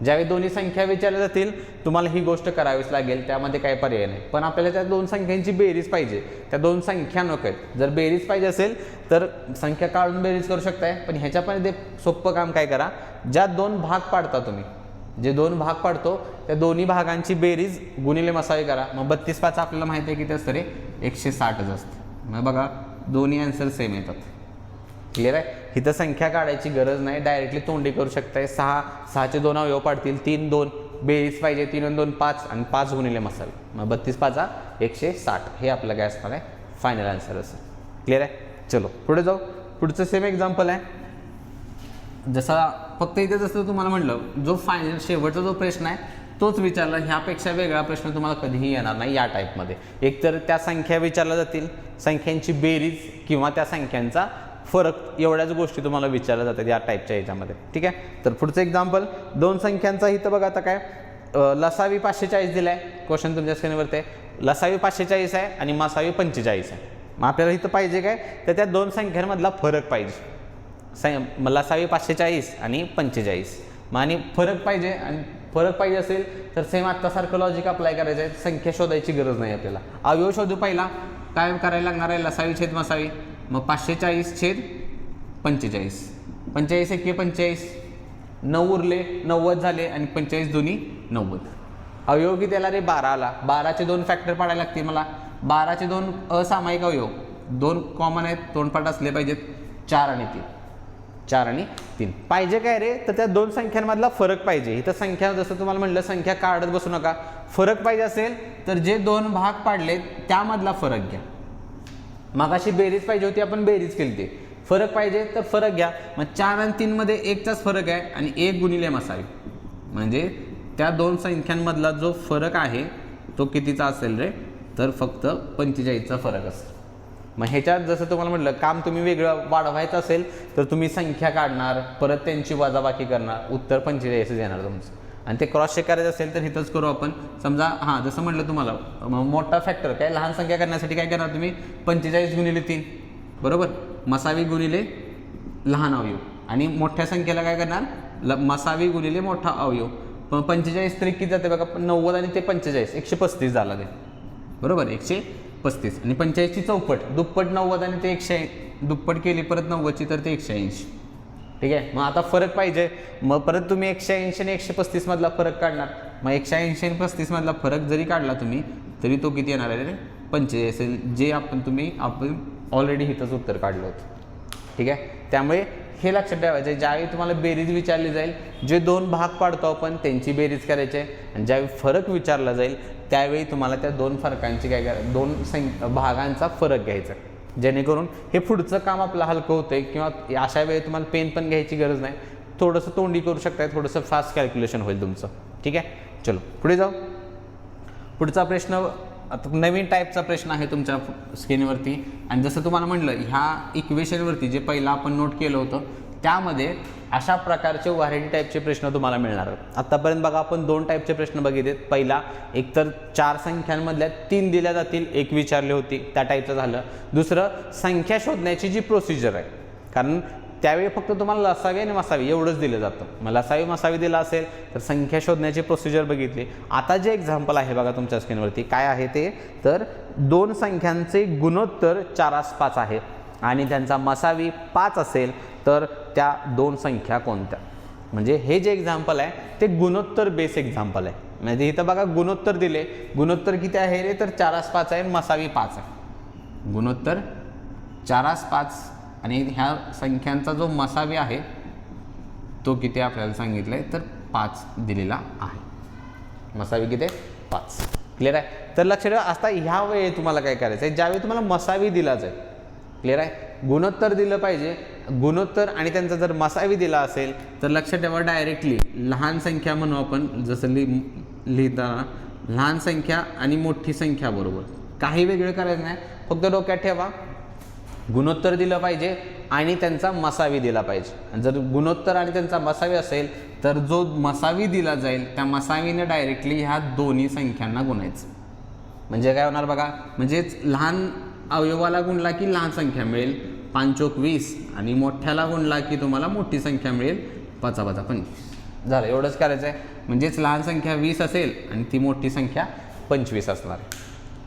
A: ज्यावेळी दोन्ही संख्या विचारल्या जातील तुम्हाला ही गोष्ट करावीच लागेल, त्यामध्ये काय पर्याय नाही. पण आपल्याला त्या 2 संख्यांची बेरीज पाहिजे, त्या 2 संख्या नको आहेत. जर बेरीज पाहिजे असेल तर संख्या काढून बेरीज करू शकताय. पण ह्याच्यामध्ये सोपं काम काय करा, ज्या 2 भाग पाडता तुम्ही, जे 2 भाग पाडतो त्या दोन्ही भागांची बेरीज गुणिले मसावी करा. मग 32 5 आपल्याला माहिती आहे किती असतं रे, 160च असतं. मग बघा दोन्ही आन्सर सेम येतात. क्लिअर आहे, इथं संख्या काढायची गरज नाही, डायरेक्टली तोंडी करू शकताय. 6चे 2 अवयव पाडतील, 3 2, बेरीज पाहिजे 3 आणि 2 5, आणि 5 गुणिले मसावी. मग 32 5 160, हे आपलं काय असणार आहे, फायनल आन्सर असं. क्लिअर आहे, चलो पुढे जाऊ. पुढचं सेम एक्झाम्पल आहे. जसा फक्त इथे जसं तुम्हाला म्हटलं, जो फायनल शेवटचा जो प्रश्न आहे तोच विचारला, ह्यापेक्षा वेगळा प्रश्न तुम्हाला कधीही येणार नाही या टाईपमध्ये. एकतर त्या संख्या विचारल्या जातील, संख्यांची बेरीज किंवा त्या संख्यांचा फरक, एवढ्याच गोष्टी तुम्हाला विचारल्या जातात या टाईपच्या ह्याच्यामध्ये. ठीक आहे, तर पुढचं एक्झाम्पल, 2 संख्यांचा इथं बघा. आता काय, लसावी 540 दिला आहे, क्वेश्चन तुमच्या स्क्रीनवरती आहे. लसावी 540 आहे आणि मसावी 45 आहे. मग आपल्याला इथं पाहिजे काय, तर त्या 2 संख्यांमधला फरक पाहिजे. लसावी 540 आणि 45. मग आणि फरक पाहिजे, आणि फरक पाहिजे असेल तर सेम आत्तासारखं लॉजिक अप्लाय करायचं आहे. संख्या शोधायची गरज नाही आपल्याला. अवयव शोधू. पहिला काय करायला लागणार आहे, लसावी छेद मसावी. मग 540 छेद 45, 45 एके 45, 9 उरले 90 झाले, आणि 45 दोन्ही 90. अवयव किती आला रे 12 आला. 12चे 2 फॅक्टर पाडायला लागतील मला. 12चे 2 असामायिक अवयव 2 कॉमन आहेत, तोंडपाठ असले पाहिजेत. 4 आणि 3, 4 आणि 3 पाहिजे काय रे, तर त्या दोन संख्यांमधला फरक पाहिजे. इथं संख्या जसं तुम्हाला म्हटलं संख्या काढत बसू नका. फरक पाहिजे असेल तर जे 2 भाग पाडलेत त्यामधला फरक घ्या. मगाशी बेरीज पाहिजे होती, आपण बेरीज केली ती. फरक पाहिजे तर फरक घ्या. मग 4 आणि 3 मध्ये 1चाच फरक आहे आणि 1 गुणिले मसावी, म्हणजे त्या दोन संख्यांमधला जो फरक आहे तो कितीचा असेल रे, तर फक्त 45चा फरक असेल. मग ह्याच्यात जसं तुम्हाला म्हटलं काम तुम्ही वेगळं वाढवायचं असेल तर तुम्ही संख्या काढणार, परत त्यांची वजाबाकी करणार, उत्तर 45 येणार तुमचं. आणि ते क्रॉस चेक करायचं असेल तर इथंच करू आपण. समजा हां जसं म्हटलं तुम्हाला मोठा फॅक्टर काय लहान संख्या करण्यासाठी काय करणार तुम्ही 45 गुणिले 3 बरोबर, मसावी गुणिले लहान अवयव. आणि मोठ्या संख्येला काय करणार मसावी गुणिले मोठा अवयव. पण 45 तरी किती जाते बघा, 90 आणि ते 45 135 झाला ते बरोबर, 135. आणि 45ची चौपट दुप्पट 90 आणि ते 180, दुप्पट केली परत 90ची तर ते 180. ठीक आहे. मग आता फरक पाहिजे, मग परत तुम्ही 180 आणि 135 मधला फरक काढणार. मग 180 आणि 35 मधला फरक जरी काढला तुम्ही तरी तो किती येणार आहे रे 45 असेल, जे आपण ऑलरेडी इथंच उत्तर काढलं होतं. ठीक आहे. त्यामुळे हे लक्षात ठेवायचं आहे, ज्यावेळी तुम्हाला बेरीज विचारली जाईल, जे 2 भाग पाडतो आपण त्यांची बेरीज करायची आहे. आणि ज्यावेळी फरक विचारला जाईल त्यावेळी तुम्हाला त्या 2 फरकांची काय करायचं, 2 भागांचा फरक घ्यायचा, जेणेकरून हे पुढचं काम आपलं हलकं होतंय. किंवा अशा वेळी तुम्हाला पेन पण घ्यायची गरज नाही, थोडंसं तोंडी करू शकताय, थोडंसं फास्ट कॅल्क्युलेशन होईल तुमचं. ठीक आहे. चलो पुढे जाऊ. पुढचा प्रश्न आता नवीन टाईपचा प्रश्न आहे तुमच्या स्क्रीनवरती. आणि जसं तुम्हाला म्हटलं ह्या इक्वेशनवरती जे पहिलं आपण नोट केलं होतं त्यामध्ये अशा प्रकारचे व्हरायटी टाईपचे प्रश्न तुम्हाला मिळणार. आत्तापर्यंत बघा आपण 2 टाईपचे प्रश्न बघितलेत. पहिला एक तर 4 संख्यांमधल्या 3 दिल्या जातील, एक विचारली होती त्या टाईपचं झालं. दुसरं संख्या शोधण्याची जी प्रोसिजर आहे, कारण त्यावेळी फक्त तुम्हाला लसावी आणि मसावी एवढंच दिलं जातं. मग लसावी मसावी दिला असेल तर संख्या शोधण्याची प्रोसिजर बघितली. आता जे एक्झाम्पल आहे बघा तुमच्या स्क्रीनवरती काय आहे ते, तर 2 संख्यांचे गुणोत्तर 4/5 आहे आणि त्यांचा मसावी 5 असेल तर त्या 2 संख्या कोणत्या. म्हणजे हे जे एक्झाम्पल आहे ते गुणोत्तर बेस एक्झाम्पल आहे. म्हणजे इथं बघा गुणोत्तर दिले, गुणोत्तर किती आहे रे, तर 4/5 आहे, मसावी 5 आहे. गुणोत्तर 4/5 आणि ह्या संख्यांचा जो मसावी आहे तो किती आपल्याला सांगितलं आहे, तर 5 दिलेला आहे. मसावी किती 5. क्लिअर आहे. तर लक्ष ठेवा. आता ह्या वेळी तुम्हाला काय करायचं आहे, ज्यावेळी तुम्हाला मसावी दिला जाईल, क्लिअर आहे, गुणोत्तर दिलं पाहिजे, गुणोत्तर आणि त्यांचा जर मसावी दिला असेल तर लक्षात ठेवा डायरेक्टली लहान संख्या म्हणू आपण, जसं लिहिताना लहान संख्या आणि मोठी संख्या बरोबर, काही वेगळं करायचं नाही. फक्त डोक्यात ठेवा गुणोत्तर दिलं पाहिजे आणि त्यांचा मसावी दिला पाहिजे. आणि जर गुणोत्तर आणि त्यांचा मसावी असेल तर जो मसावी दिला जाईल त्या मसावीने डायरेक्टली ह्या दोन्ही संख्यांना गुणायचं. म्हणजे काय होणार बघा, म्हणजेच लहान अवयवाला गुणला की लहान संख्या मिळेल 5 × 20 आणि मोठ्याला गुणला की तुम्हाला मोठी संख्या मिळेल 5 × 25. झालं, एवढंच करायचं आहे. म्हणजेच लहान संख्या 20 असेल आणि ती मोठी संख्या 25 असणार.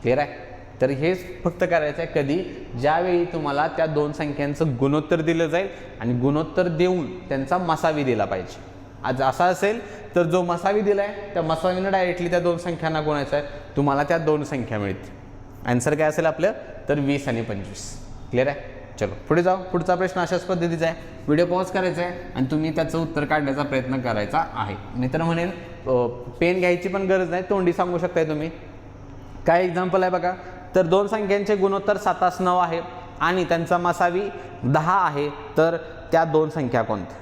A: क्लिअर आहे. तर हेच फक्त करायचं आहे कधी, ज्यावेळी तुम्हाला त्या 2 संख्यांचं गुणोत्तर दिलं जाईल आणि गुणोत्तर देऊन त्यांचा मसावी दिला पाहिजे. आज असा असेल तर जो मसावी दिला आहे त्या मसावीनं डायरेक्टली त्या 2 संख्यांना गुणायचं आहे, तुम्हाला त्या 2 संख्या मिळतील. आन्सर काय असेल आपलं, तर 20 आणि 25. क्लिअर आहे. चलो पुढे जाऊ. पुढचा प्रश्न अशाच पद्धतीचा आहे. व्हिडिओ पॉज करायचा आहे आणि तुम्ही त्याचं उत्तर काढण्याचा प्रयत्न करायचा आहे. मित्र म्हणेल पेन घ्यायची पण गरज नाही, तोंडी सांगू शकताय तुम्ही. काय एक्झाम्पल आहे बघा, तर 2 संख्यांचे गुणोत्तर 7/9 आहे आणि त्यांचा मसावी 10 आहे, तर त्या 2 संख्या कोणत्या.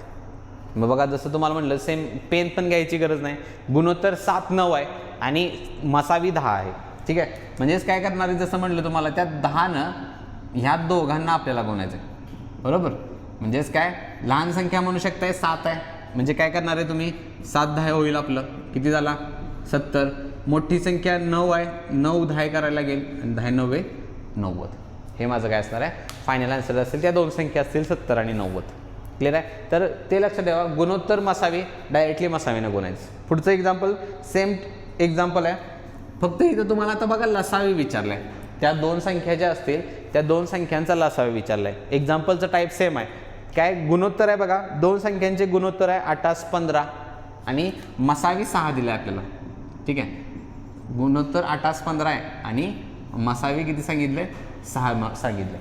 A: मग बघा जसं तुम्हाला म्हटलं सेम, पेन पण घ्यायची गरज नाही. गुणोत्तर 7/9 आहे आणि मसावी 10 आहे. ठीक आहे. म्हणजेच काय करणार आहे, जसं म्हटलं तुम्हाला त्या 10नं ह्या दोघांना आपल्याला गुणायचं आहे बरोबर. म्हणजेच काय लहान संख्या म्हणू शकताय 7 आहे, म्हणजे काय करणार आहे तुम्ही 7×10 होईल आपलं, किती झाला 70. मोठी संख्या 9 आहे, 9×10 करायला लागेल आणि 10×9 90. हे माझं काय असणार आहे फायनल आन्सर असेल. त्या 2 संख्या असतील 70 आणि 90. क्लिअर आहे. तर ते लक्षात ठेवा, गुणोत्तर मसावी डायरेक्टली मसावीनं गुणायचं. पुढचं एक्झाम्पल सेम एक्झाम्पल आहे, फक्त इथं तुम्हाला आता बघा लसावी विचारलं आहे. त्या 2 संख्या ज्या असतील त्या 2 संख्यांचा लसावी विचारला आहे. एक्झाम्पलचं टाईप सेम आहे. काय गुणोत्तर आहे बघा, 2 संख्यांचे गुणोत्तर आहे 8×15 आणि मसावी 6 दिला आहे आपल्याला. ठीक आहे. गुणोत्तर 8-15 आहे आणि मसावी किती सांगितले 6 सांगितले.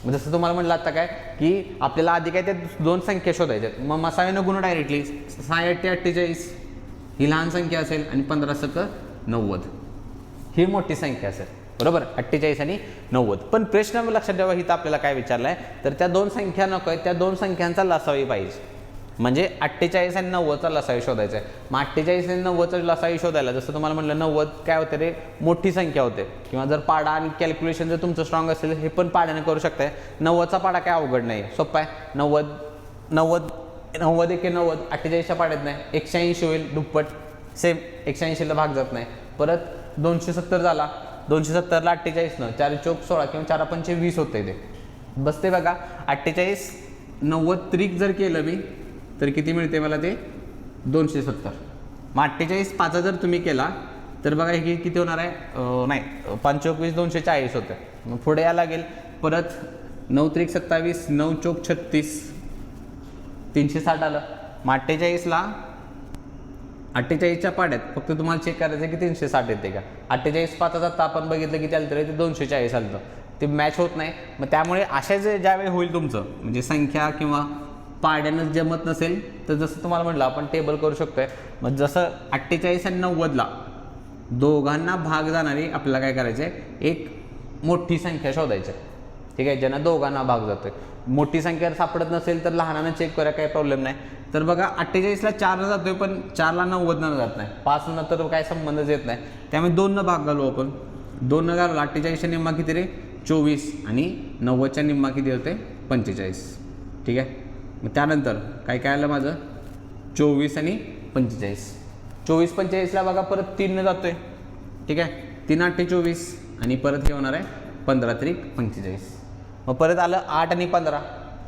A: मग जसं तुम्हाला म्हटलं आता काय की आपल्याला आधी काय त्या दोन संख्या शोधायच्या, मग मसावीनं गुण डायरेक्टली 6×8=48 ही लहान संख्या असेल आणि 15×90 ही मोठी संख्या असेल, बरोबर. 48 आणि 90. पण प्रश्न लक्षात ठेवा इथं आपल्याला काय विचारलं आहे, तर त्या दोन संख्या नको आहे, त्या दोन संख्यांचा लसावी पाहिजे. म्हणजे 48 आणि 90चा लसावी शोधायचा आहे. मग 48 आणि 90चा लसावी शोधायला जसं तुम्हाला म्हटलं 90 काय होते रे मोठी संख्या होते, किंवा जर पाडा आणि कॅल्क्युलेशन जर तुमचं स्ट्रॉंग असेल हे पण पाड्याने करू शकताय. 90चा पाडा काय अवघड नाही, सोपा आहे. 90 एके 90 48च्या पाड्यात नाही, 180 होईल दुप्पट, सेम 180ला भाग जात नाही. परत 270 झाला, 270ला 48 4 चौक 16 किंवा 4×5 20 होते ते बसते बघा. 48 90 त्रिक जर केलं मी तर किती मिळते मला ते 270. मग 48 5 जर तुम्ही केला तर बघा हे किती होणार आहे, नाही 5×20 240 होतं. मग पुढे यायला लागेल परत 9 त्रिक 27 9 चौक 36 360 आलं. मग 48ला 48च्या पाड्यात फक्त तुम्हाला चेक करायचं की 360 येते का. 48 5 आता आपण बघितलं की त्याला तरी ते 240 आलं, ते मॅच होत नाही. मग त्यामुळे अशा जे ज्यावेळी होईल तुमचं म्हणजे संख्या किंवा पाड्यानं जमत नसेल तर जसं तुम्हाला म्हटलं आपण टेबल करू शकतोय. मग जसं 48 आणि 90ला दोघांना भाग जाणारी आपल्याला काय करायचं आहे, एक मोठी संख्या शोधायची, ठीक आहे, ज्यांना दोघांना भाग जातोय. मोठी संख्या सापडत नसेल तर लहानानं चेक करा, काही प्रॉब्लेम नाही. तर बघा 48ला 4 जातोय पण 4ला 90 जात नाही, 5 तर काय संबंधच येत नाही. त्यामुळे 2 भाग घालू आपण, 2 घालू. 48च्या निम्मा किती रे 24 आणि 90च्या निम्मा किती होते 45, ठीक आहे. मग त्यानंतर काय काय आलं माझं 24 आणि 45. 24-45ला बघा परत 3 जातोय, ठीक आहे, 3×8=24 आणि परत हे होणार आहे 15×3=45. मग परत आलं 8 आणि 15.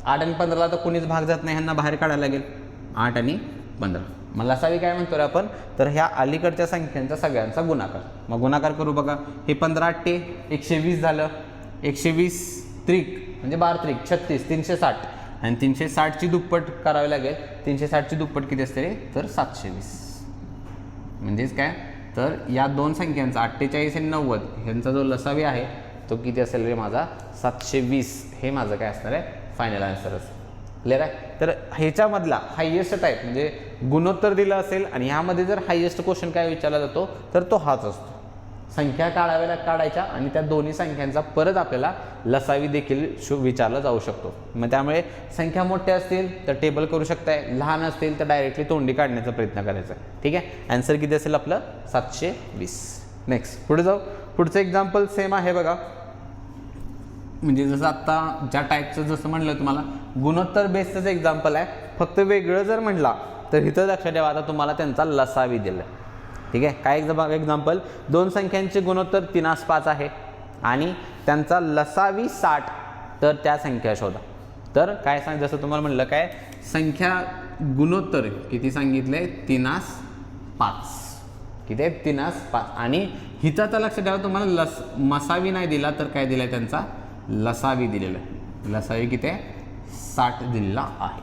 A: 8 आणि 15ला तर कोणीच भाग जात नाही, ह्यांना बाहेर काढायला लागेल. 8 आणि 15 मग लसावी काय म्हणतो रे आपण, तर ह्या अलीकडच्या संख्यांचा सगळ्यांचा गुणाकार. मग गुणाकार करू बघा. हे 15×8 120 झालं, 120 त्रिक म्हणजे 12 त्रिक 36 360 आणि 360ची दुप्पट करावी लागेल. 360ची दुप्पट किती असते रे, तर 720. म्हणजेच काय, तर या दोन संख्यांचा 48 आणि 90 ह्यांचा जो लसावी आहे तो किती असेल रे माझा 720. हे माझं काय असणार आहे फायनल आन्सर असेल. क्लिअर आहे. तर ह्याच्यामधला हायेस्ट टाईप म्हणजे गुणोत्तर दिलं असेल आणि ह्यामध्ये जर हायेस्ट क्वेश्चन काय विचारला जातो तर तो हाच असतो. संख्या काढायच्या आणि त्या दोन्ही संख्यांचा परत आपल्याला लसावी देखील विचारला जाऊ शकतो. मग त्यामुळे संख्या मोठ्या असतील तर टेबल करू शकताय, लहान असतील तर डायरेक्टली तोंडी काढण्याचा प्रयत्न करायचा, ठीक आहे. आन्सर किती असेल आपलं 720. नेक्स्ट पुढे जाऊ. पुढचं एक्झाम्पल सेम आहे बघा. म्हणजे जसं आत्ता ज्या टाईपचं जसं म्हणलं तुम्हाला गुणोत्तर बेसचंच एक्झाम्पल आहे, फक्त वेगळं जर म्हटला तर इथं लक्षात ठेवा आता तुम्हाला त्यांचा लसावी दिला, ठीक आहे. काय एक्झाम्पल, दोन संख्यांचे गुणोत्तर 3/5 आहे आणि त्यांचा लसावी 60, तर त्या संख्या शोधा. तर काय सांग, जसं तुम्हाला म्हणलं काय संख्या गुणोत्तर किती सांगितले 3/5, किती आहे 3/5 आणि हिथं आता लक्षात ठेवा तुम्हाला मसावी नाही दिला तर काय दिलं आहे त्यांचा लसावी दिलेला आहे. लसावी किती आहे 60 दिलेला आहे.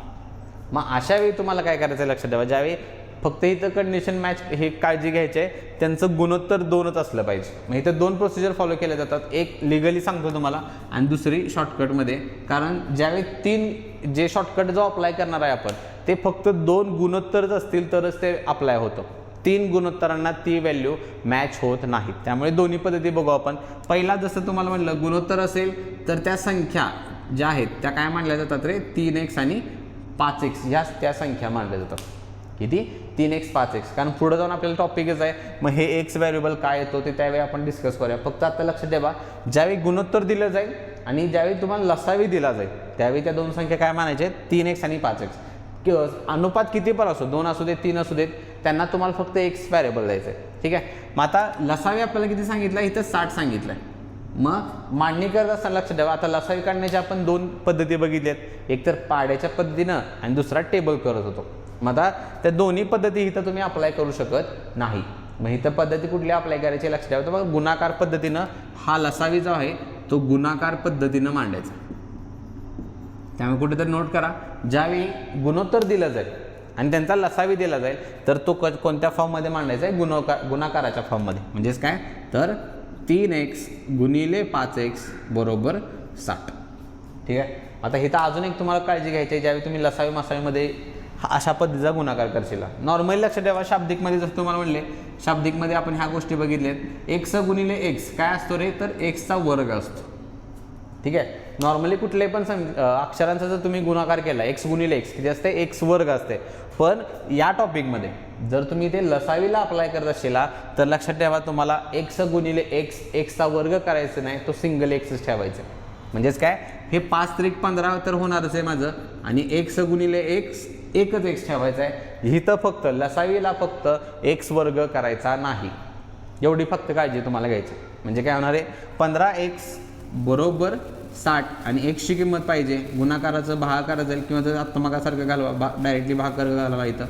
A: मग अशा वेळी तुम्हाला काय करायचं लक्षात ठेवा, ज्यावेळी फक्त इथं कंडिशन मॅच हे काळजी घ्यायची आहे, त्यांचं गुणोत्तर 2च असलं पाहिजे. मग इथं 2 प्रोसिजर फॉलो केल्या जातात, एक लिगली सांगतो तुम्हाला आणि दुसरी शॉर्टकटमध्ये. कारण ज्यावेळी 3 जे शॉर्टकट जो अप्लाय करणार आहे आपण ते फक्त 2 गुणोत्तरच असतील तरच ते अप्लाय होतं. 3 गुणोत्तरांना ती व्हॅल्यू मॅच होत नाहीत. त्यामुळे दोन्ही पद्धती बघू आपण. पहिला जसं तुम्हाला म्हटलं गुणोत्तर असेल तर त्या संख्या ज्या आहेत त्या काय मानल्या जातात रे 3x आणि 5x ह्या त्या संख्या मानल्या जातात. किती 3x 5x. कारण पुढे जाऊन आपल्याला टॉपिकच आहे, मग हे एक्स व्हेरिएबल काय येतो ते त्यावेळी आपण डिस्कस करूया. फक्त आता लक्षात ठेवा ज्यावेळी गुणोत्तर दिलं जाईल आणि ज्यावेळी तुम्हाला लसावी दिला जाईल त्यावेळी त्या दोन संख्या काय मानायचे 3x आणि 5x. किंवा अनुपात किती पण असो, 2 असू देत 3 असू देत, त्यांना तुम्हाला फक्त एक्स व्हेरिएबल द्यायचं आहे, ठीक आहे. मग आता लसावी आपल्याला किती सांगितलं इथं 60 सांगितलं आहे. मग मांडणी करत असताना लक्षात ठेवा आता लसावी काढण्याच्या आपण 2 पद्धती बघितल्यात, एक तर पाड्याच्या पद्धतीनं आणि दुसरा टेबल करत होतो. मग आता त्या दोन्ही पद्धती इथं तुम्ही अप्लाय करू शकत नाही. मग इथं पद्धती कुठली अप्लाय करायची लक्षात ठेवा. तर मग गुणाकार पद्धतीनं हा लसावी जो आहे तो गुणाकार पद्धतीनं मांडायचा. त्यामुळे कुठेतरी नोट करा, ज्यावेळी गुणोत्तर दिलं जाईल आणि त्यांचा लसावी दिला जाईल तर तो कोणत्या फॉर्ममध्ये मांडायचा आहे, गुणाकाराच्या फॉर्ममध्ये. म्हणजेच काय तर 3x गुणिले 5x बरोबर 60. ठीक आहे. आता इथं अजून एक तुम्हाला काळजी घ्यायची आहे, ज्यावेळी तुम्ही लसावी मसावीमध्ये अशा पद्धतीचा गुणाकार करशील. नॉर्मली लक्षात ठेवा, शाब्दिकमध्ये जसं तुम्हाला म्हणले शाब्दिकमध्ये आपण ह्या गोष्टी बघितल्यात. x गुणिले x काय असतो रे तर xचा वर्ग असतो. ठीक आहे. नॉर्मली कुठले पण अक्षरांचा जर तुम्ही गुणाकार केला x गुणिले x किती असते x वर्ग असते. पण या टॉपिकमध्ये जर तुम्ही ते लसावीला अप्लाय करत असेल तर लक्षात ठेवा तुम्हाला x गुणिले xचा वर्ग करायचं नाही, तो सिंगल xच ठेवायचा. म्हणजेच काय हे 5 त्रिक 15 तर होणारच आहे माझं आणि x गुणिले x एकच x ठेवायचा आहे. इथं फक्त लसावीला फक्त x वर्ग करायचा नाही, एवढी फक्त काळजी तुम्हाला घ्यायची. म्हणजे काय होणार आहे 15x बरोबर 60 आणि x ची किंमत पाहिजे, गुणाकाराचं भागाकार जाईल किंवा जर आत्मकासारखं घालवा डायरेक्टली भागाकार घालवा. इथं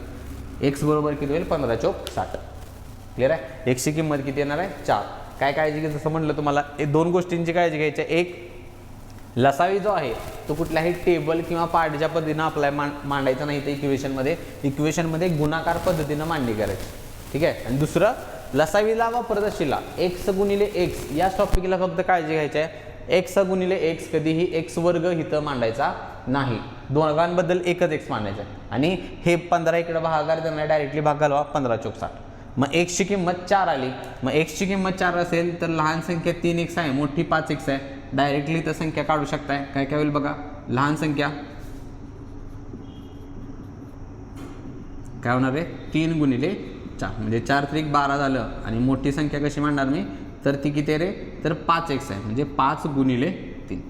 A: x बरोबर किती होईल 15 चौक 60. क्लिअर आहे. x ची किंमत किती येणार आहे 4. काय काळजी घ्यायचं जसं म्हटलं तुम्हाला हे 2 गोष्टींची काळजी घ्यायची. एक लसावी जो आहे तो कुठल्याही टेबल किंवा पार्टच्या पद्धतीनं अप्लाय मांडायचा नाही, तर इक्वेशनमध्ये गुणाकार पद्धतीनं मांडणी करायची. ठीक आहे. आणि दुसरं लसावीला वापरत असलेला x गुणिले x या टॉपिकला फक्त काळजी घ्यायची आहे. x गुणिले x कधीही x वर्ग इथं मांडायचा नाही, दोघांबद्दल एकच x मांडायचा आहे. आणि हे 15 इकडे भागाकार त्यांना डायरेक्टली भाग घालवा 15 चौक 60. मग x ची किंमत 4 आली. मग x ची किंमत 4 असेल तर लहान संख्या 3x आहे, मोठी 5x आहे. डायरेक्टली तर संख्या काढू शकताय. काय काय होईल बघा, लहान संख्या काय होणार आहे 3 गुणिले 4 म्हणजे 4 त्रिक 12 झालं. आणि मोठी संख्या कशी मांडणार मी तर ती किती रे तर 5x आहे, म्हणजे 5 गुणिले 3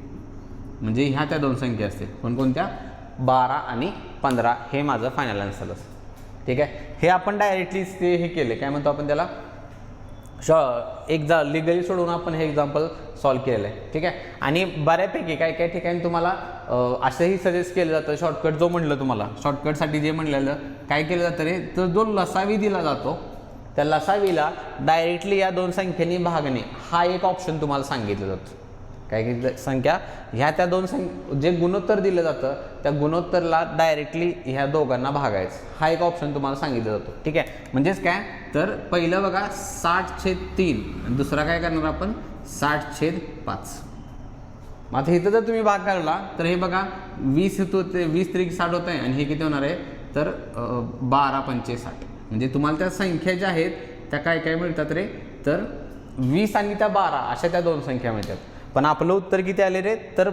A: म्हणजे ह्या त्या 2 संख्या असतील कोणकोणत्या 12 आणि 15. हे माझं फायनल आन्सर असतं. ठीक आहे. हे आपण डायरेक्टली ते हे केले काय म्हणतो आपण त्याला लिगली सोडून आपण हे एक्झाम्पल सॉल्व्ह केलेलं आहे. ठीक आहे. आणि बऱ्यापैकी काय काय ठिकाणी तुम्हाला असंही सजेस्ट केलं जातं शॉर्टकट, जो म्हणलं तुम्हाला शॉर्टकटसाठी जे म्हणलेलं काय केलं जातं रे तर जो लसावी दिला जातो त्या लसावीला डायरेक्टली या 2 संख्येनी भागणे हा एक ऑप्शन तुम्हाला सांगितलं जातं. काय की संख्या ह्या त्या 2 जे गुणोत्तर दिलं जातं त्या गुणोत्तरला डायरेक्टली ह्या दोघांना भागायचं हा एक ऑप्शन तुम्हाला सांगितलं जातो. ठीक आहे. म्हणजेच काय तर पहिलं बघा 60/3 आणि दुसरा काय करणार आपण 60/5. मग आता इथं जर तुम्ही भाग काढला तर हे बघा 20 होते, 20 त्रिक 60 होत आहे आणि हे किती होणार आहे तर 12 पंचे 60. म्हणजे तुम्हाला त्या संख्या ज्या आहेत त्या काय काय मिळतात रे तर 20 आणि त्या 12 अशा त्या 2 संख्या मिळतात. पण आपलं उत्तर किती आले रे तर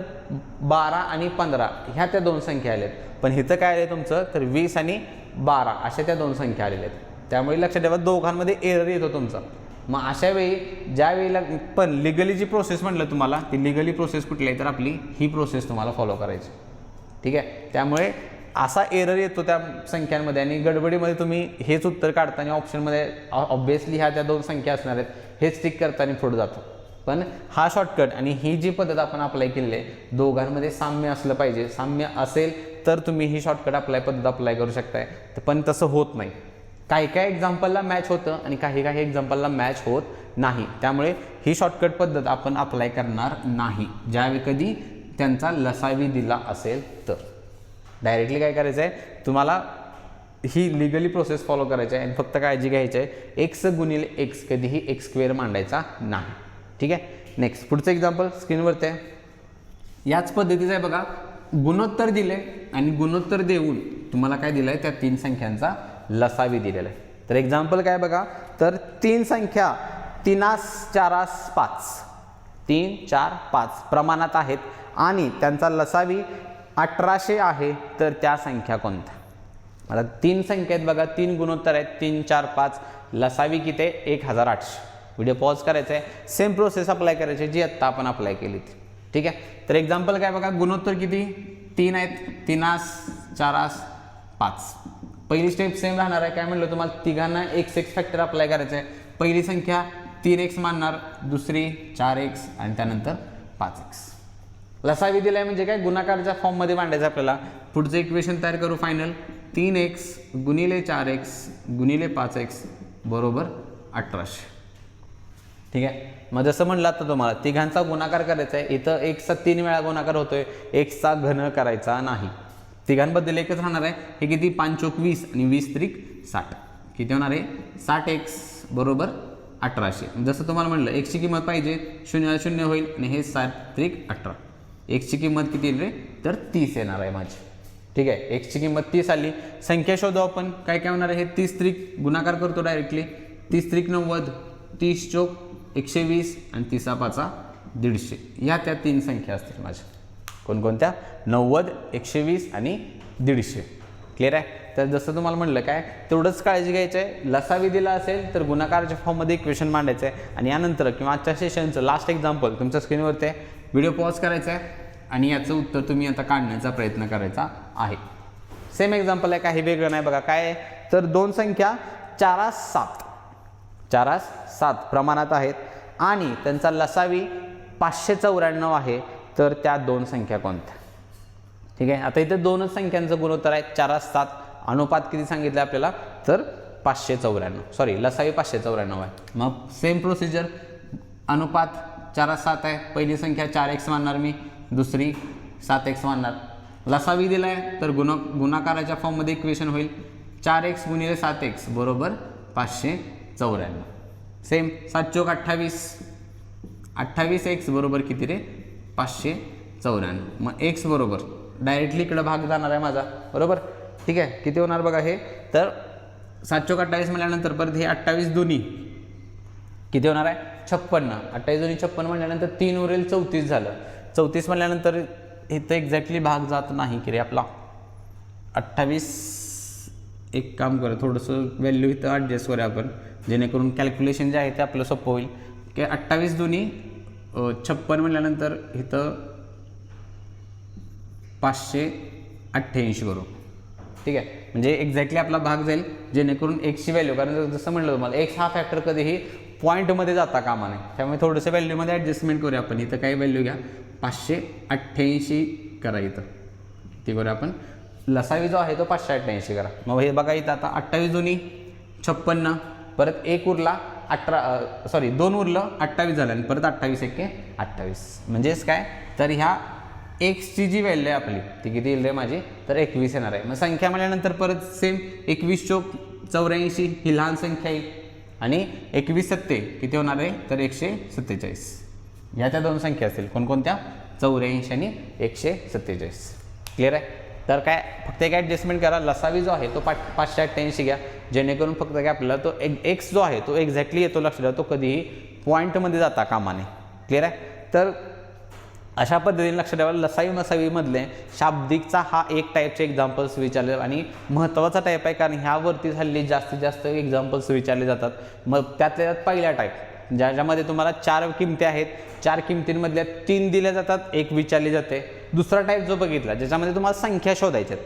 A: 12 आणि 15 ह्या त्या 2 संख्या आल्यात. पण इथं काय आले तुमचं तर 20 आणि 12 अशा त्या 2 संख्या आलेल्या आहेत. त्यामुळे लक्षात ठेवा दोघांमध्ये एरर येतो तुमचा. मग अशा वेळी ज्या वेळेला पण लिगली जी प्रोसेस म्हटलं तुम्हाला ती लिगली प्रोसेस कुठली आहे तर आपली ही प्रोसेस तुम्हाला फॉलो करायची. ठीक आहे. त्यामुळे असा एरर येतो त्या संख्यांमध्ये आणि गडबडीमध्ये तुम्ही हेच उत्तर काढताना ऑप्शनमध्ये ऑब्व्हियसली ह्या त्या 2 संख्या असणार आहेत हेच टिक करताना पुढे जातो. पण हा शॉर्टकट आणि ही जी पद्धत आपण अप्लाय केलेली आहे दोघांमध्ये साम्य असलं पाहिजे. साम्य असेल तर तुम्ही ही शॉर्टकट पद्धत अप्लाय करू शकताय. पण तसं होत नाही. काही काही एक्झाम्पलला मॅच होतं आणि काही काही एक्झाम्पलला मॅच होत नाही. त्यामुळे ही शॉर्टकट पद्धत आपण अप्लाय करणार नाही ज्यावेळी कधी त्यांचा लसावी दिला असेल तर. डायरेक्टली काय करायचं आहे तुम्हाला ही लिगली प्रोसेस फॉलो करायची आहे आणि फक्त काळजी घ्यायची आहे x गुणिले x कधीही x² मांडायचा नाही. ठीक आहे. नेक्स्ट पुढचं एक्झाम्पल स्क्रीनवरती आहे. याच पद्धतीचं आहे बघा, गुणोत्तर दिले आणि गुणोत्तर देऊन तुम्हाला काय दिलं आहे त्या 3 संख्यांचा लसावी दिलेला आहे. तर एक्झाम्पल काय बघा तर 3 संख्या 3×4=5 3×4=5 प्रमाणात आहेत आणि त्यांचा लसावी 1800 आहे तर त्या संख्या कोणत्या. आता 3 संख्या आहेत बघा, 3 गुणोत्तर आहेत 3×4=5 लसावी किती आहे 1800. व्हिडिओ पॉज करायचा आहे. सेम प्रोसेस अप्लाय करायची जी आत्ता आपण अप्लाय केली ती. ठीक आहे. तर एक्झाम्पल काय बघा गुणोत्तर किती 3 आहेत 3×4=5. पहिली स्टेप सेम राहणार आहे. काय म्हणलं तुम्हाला तिघांना x फॅक्टर अप्लाय करायचं आहे. पहिली संख्या 3x मानणार, दुसरी 4x आणि त्यानंतर 5x. लसावी दिलाय म्हणजे काय गुणाकारच्या फॉर्ममध्ये मांडायचं आपल्याला. पुढचं इक्वेशन तयार करू फायनल 3x गुणिले 4x गुणिले 5x बरोबर 1800. ठीक आहे. मग जसं म्हणलं आता तुम्हाला तिघांचा गुणाकार करायचा आहे. इथं xचा 3 वेळा गुणाकार होतोय, xचा घन करायचा नाही. तिघांबद्दल एकच राहणार आहे. हे किती 5 चोक 20 आणि 20 त्रिक 60 किती होणार आहे 60x बरोबर 1800. जसं तुम्हाला म्हटलं एक्सची किंमत पाहिजे 0 0 होईल आणि हे 7 त्रिक 18. एक्सची किंमत किती येईल रे तर 30 येणार आहे माझी. ठीक आहे एक्सची किंमत 30 आली. संख्या शोधू आपण. काय काय होणार आहे 30 त्रिक गुणाकार करतो डायरेक्टली 30 त्रिक 90 30 चोक 120 आणि 30 5 150. ह्या त्या 3 संख्या असतील माझ्या. कोणकोणत्या 90 120 आणि 150. क्लिअर आहे. तर जसं तुम्हाला म्हटलं काय तेवढंच काळजी घ्यायचं आहे. लसावी दिला असेल तर गुणाकाराच्या फॉर्ममध्ये इक्वेशन मांडायचं आहे आणि यानंतर किंवा आजच्या सेशनचं लास्ट एक्झाम्पल तुमच्या स्क्रीनवरती आहे. व्हिडिओ पॉज करायचा आहे आणि याचं उत्तर तुम्ही आता काढण्याचा प्रयत्न करायचा आहे. सेम एक्झाम्पल आहे काही वेगळं नाही. बघा काय आहे तर दोन संख्या 4-7 प्रमाणात आहेत आणि त्यांचा लसावी 594 आहे. तर त्या दोन संख्या कोणत्या. ठीक आहे. आता इथे दोनच संख्यांचं गुणोत्तर आहे 4-7. अनुपात किती सांगितलं आपल्याला तर 594 सॉरी लसावी 594 आहे. मग सेम प्रोसिजर अनुपात 4-7 आहे. पहिली संख्या 4x मानणार मी दुसरी 7x मानणार. लसावी दिला आहे तर गुणाकाराच्या फॉर्ममध्ये इक्वेशन होईल 4x गुणिले 7x बरोबर 594. सेम 7 चोक 28 28x बरोबर किती रे 594. मग x बरोबर डायरेक्टली इकडं भाग जाणार आहे माझा बरोबर. ठीक आहे किती होणार बघा हे तर 7 चोक 28 म्हटल्यानंतर परत हे 28 दोन्ही किती होणार आहे 56. 28 दोन्ही 56 म्हटल्यानंतर 3 उरेल 34 झालं. 34 म्हटल्यानंतर इथं एक्झॅक्टली भाग जात नाही की रे आपला 28. एक काम करा थोडंसं व्हॅल्यू इथं ॲडजस्ट करूया आपण जेणेकरून कॅल्क्युलेशन जे आहे ते आपलं सोपं होईल. की 28 दोन्ही 56 म्हटल्यानंतर इथं 588 करू. ठीक आहे म्हणजे एक्झॅक्टली आपला भाग जाईल जेणेकरून एक्सची व्हॅल्यू कारण जसं म्हटलं तुम्हाला एक्स हा फॅक्टर कधीही पॉईंटमध्ये जाता कामा नाही. त्यामुळे थोडंसं व्हॅल्यूमध्ये ॲडजस्टमेंट करूया आपण. इथं काही व्हॅल्यू घ्या 588 करा इथं ती करूया आपण. लसावी जो आहे तो 588 करा. मग हे बघा इथं आता 28 दोन्ही 56 परत 1 उरला 2 उरलं 28 झालं आणि परत 28 1 28 म्हणजेच काय तर ह्या एक्सची जी व्हॅल्यू आहे आपली ती किती येईल रे माझी तर 21 येणार आहे. मग संख्या म्हटल्यानंतर परत सेम 21 चोक 84 ही लहान संख्या येईल आणि 21 सत्ते किती होणार आहे तर 147. ह्या त्या दोन संख्या असतील कोणकोणत्या 84 आणि 147. क्लिअर आहे. तर काय फक्त एक ॲडजस्टमेंट करा. लसावी जो आहे तो 588 घ्या जेणेकरून फक्त काय आपल्याला तो एक्स जो आहे तो एक्झॅक्टली येतो लक्षात तो कधीही पॉईंटमध्ये जाता कामाने. क्लिअर आहे. तर अशा पद्धतीने लक्षात ठेवा. लसावी मसावीमधले शाब्दिकचा हा एक टाईपचे एक्झाम्पल्स विचारले आणि महत्त्वाचा टाईप आहे कारण ह्यावरती हल्ली जास्तीत जास्त एक्झाम्पल्स विचारले जातात. मग त्यातल्या त्यात पहिला टाईप ज्याच्यामध्ये तुम्हाला 4 किमती आहेत 4 किमतींमधल्या 3 दिल्या जातात 1 विचारली जाते. दुसरा टाईप जो बघितला ज्याच्यामध्ये तुम्हाला संख्या शोधायच्या.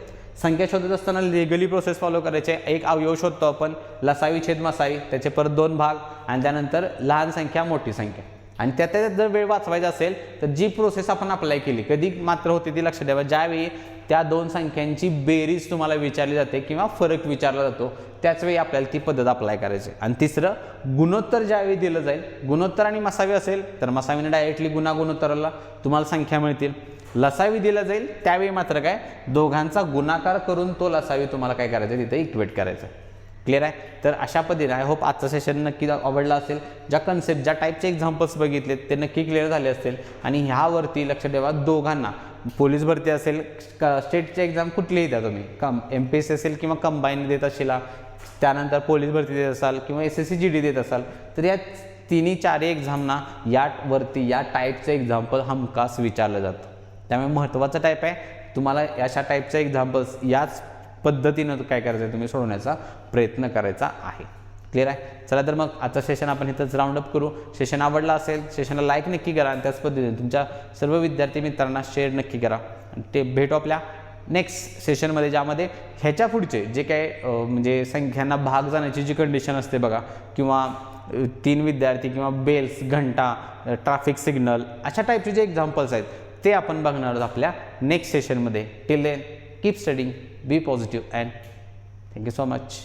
A: संख्या शोधत असताना लिगली प्रोसेस फॉलो करायचे. एक अवयव शोधतो आपण लसावी छेद मसावी त्याचे परत 2 भाग आणि त्यानंतर लहान संख्या मोठी संख्या आणि त्यात जर वेळ वाचवायचा असेल तर जी प्रोसेस आपण अप्लाय केली कधी मात्र होते ती लक्षात ठेवा. ज्यावेळी त्या दोन संख्यांची बेरीज तुम्हाला विचारली जाते किंवा फरक विचारला जातो त्याचवेळी आपल्याला ती पद्धत अप्लाय करायची. आणि तिसरं गुणोत्तर ज्यावेळी दिलं जाईल गुणोत्तर आणि मसावी असेल तर मसावीने डायरेक्टली गुणोत्तराला तुम्हाला संख्या मिळतील. लसावी दिला जाईल त्यावेळी मात्र काय दोघांचा गुणाकार करून तो लसावी तुम्हाला काय करायचं तिथे इक्वेट करायचं. क्लिअर आहे. तर अशा पद्धतीने आय होप आजचं सेशन नक्की आवडला असेल. ज्या कन्सेप्ट ज्या टाईपचे एक्झाम्पल्स बघितलेत ते नक्की क्लिअर झाले असतील आणि ह्यावरती लक्ष ठेवा दोघांना पोलीस भरती असेल स्टेटची एक्झाम कुठलीही द्या तुम्ही MPSC असेल किंवा कंबाईन देत असेल त्यानंतर पोलीस भरती देत असाल किंवा SSC GD देत असाल तर या 3-4 एक्झामना यावरती या टाईपचं एक्झाम्पल हमखास विचारलं जातं. त्यामुळे महत्त्वाचा टाईप आहे. तुम्हाला अशा टाईपचे एक्झाम्पल्स याच पद्धतीनं काय करायचं आहे तुम्ही सोडवण्याचा प्रयत्न करायचा आहे. क्लिअर आहे. चला तर मग आजचं सेशन आपण इथंच राऊंड अप करू. सेशन आवडला असेल सेशनला लाईक नक्की करा आणि त्याच पद्धतीने तुमच्या सर्व विद्यार्थी मित्रांना शेअर नक्की करा. ते भेटू आपल्या नेक्स्ट सेशनमध्ये ज्यामध्ये ह्याच्या पुढचे जे काय म्हणजे संख्यांना भाग जाण्याची जी कंडिशन असते बघा किंवा 3 विद्यार्थी किंवा बेल्स घंटा ट्रॅफिक सिग्नल अशा टाईपचे जे एक्झाम्पल्स आहेत ते आपण बघणार आहोत आपल्या नेक्स्ट सेशनमध्ये. Till then keep studying be positive and thank you so much.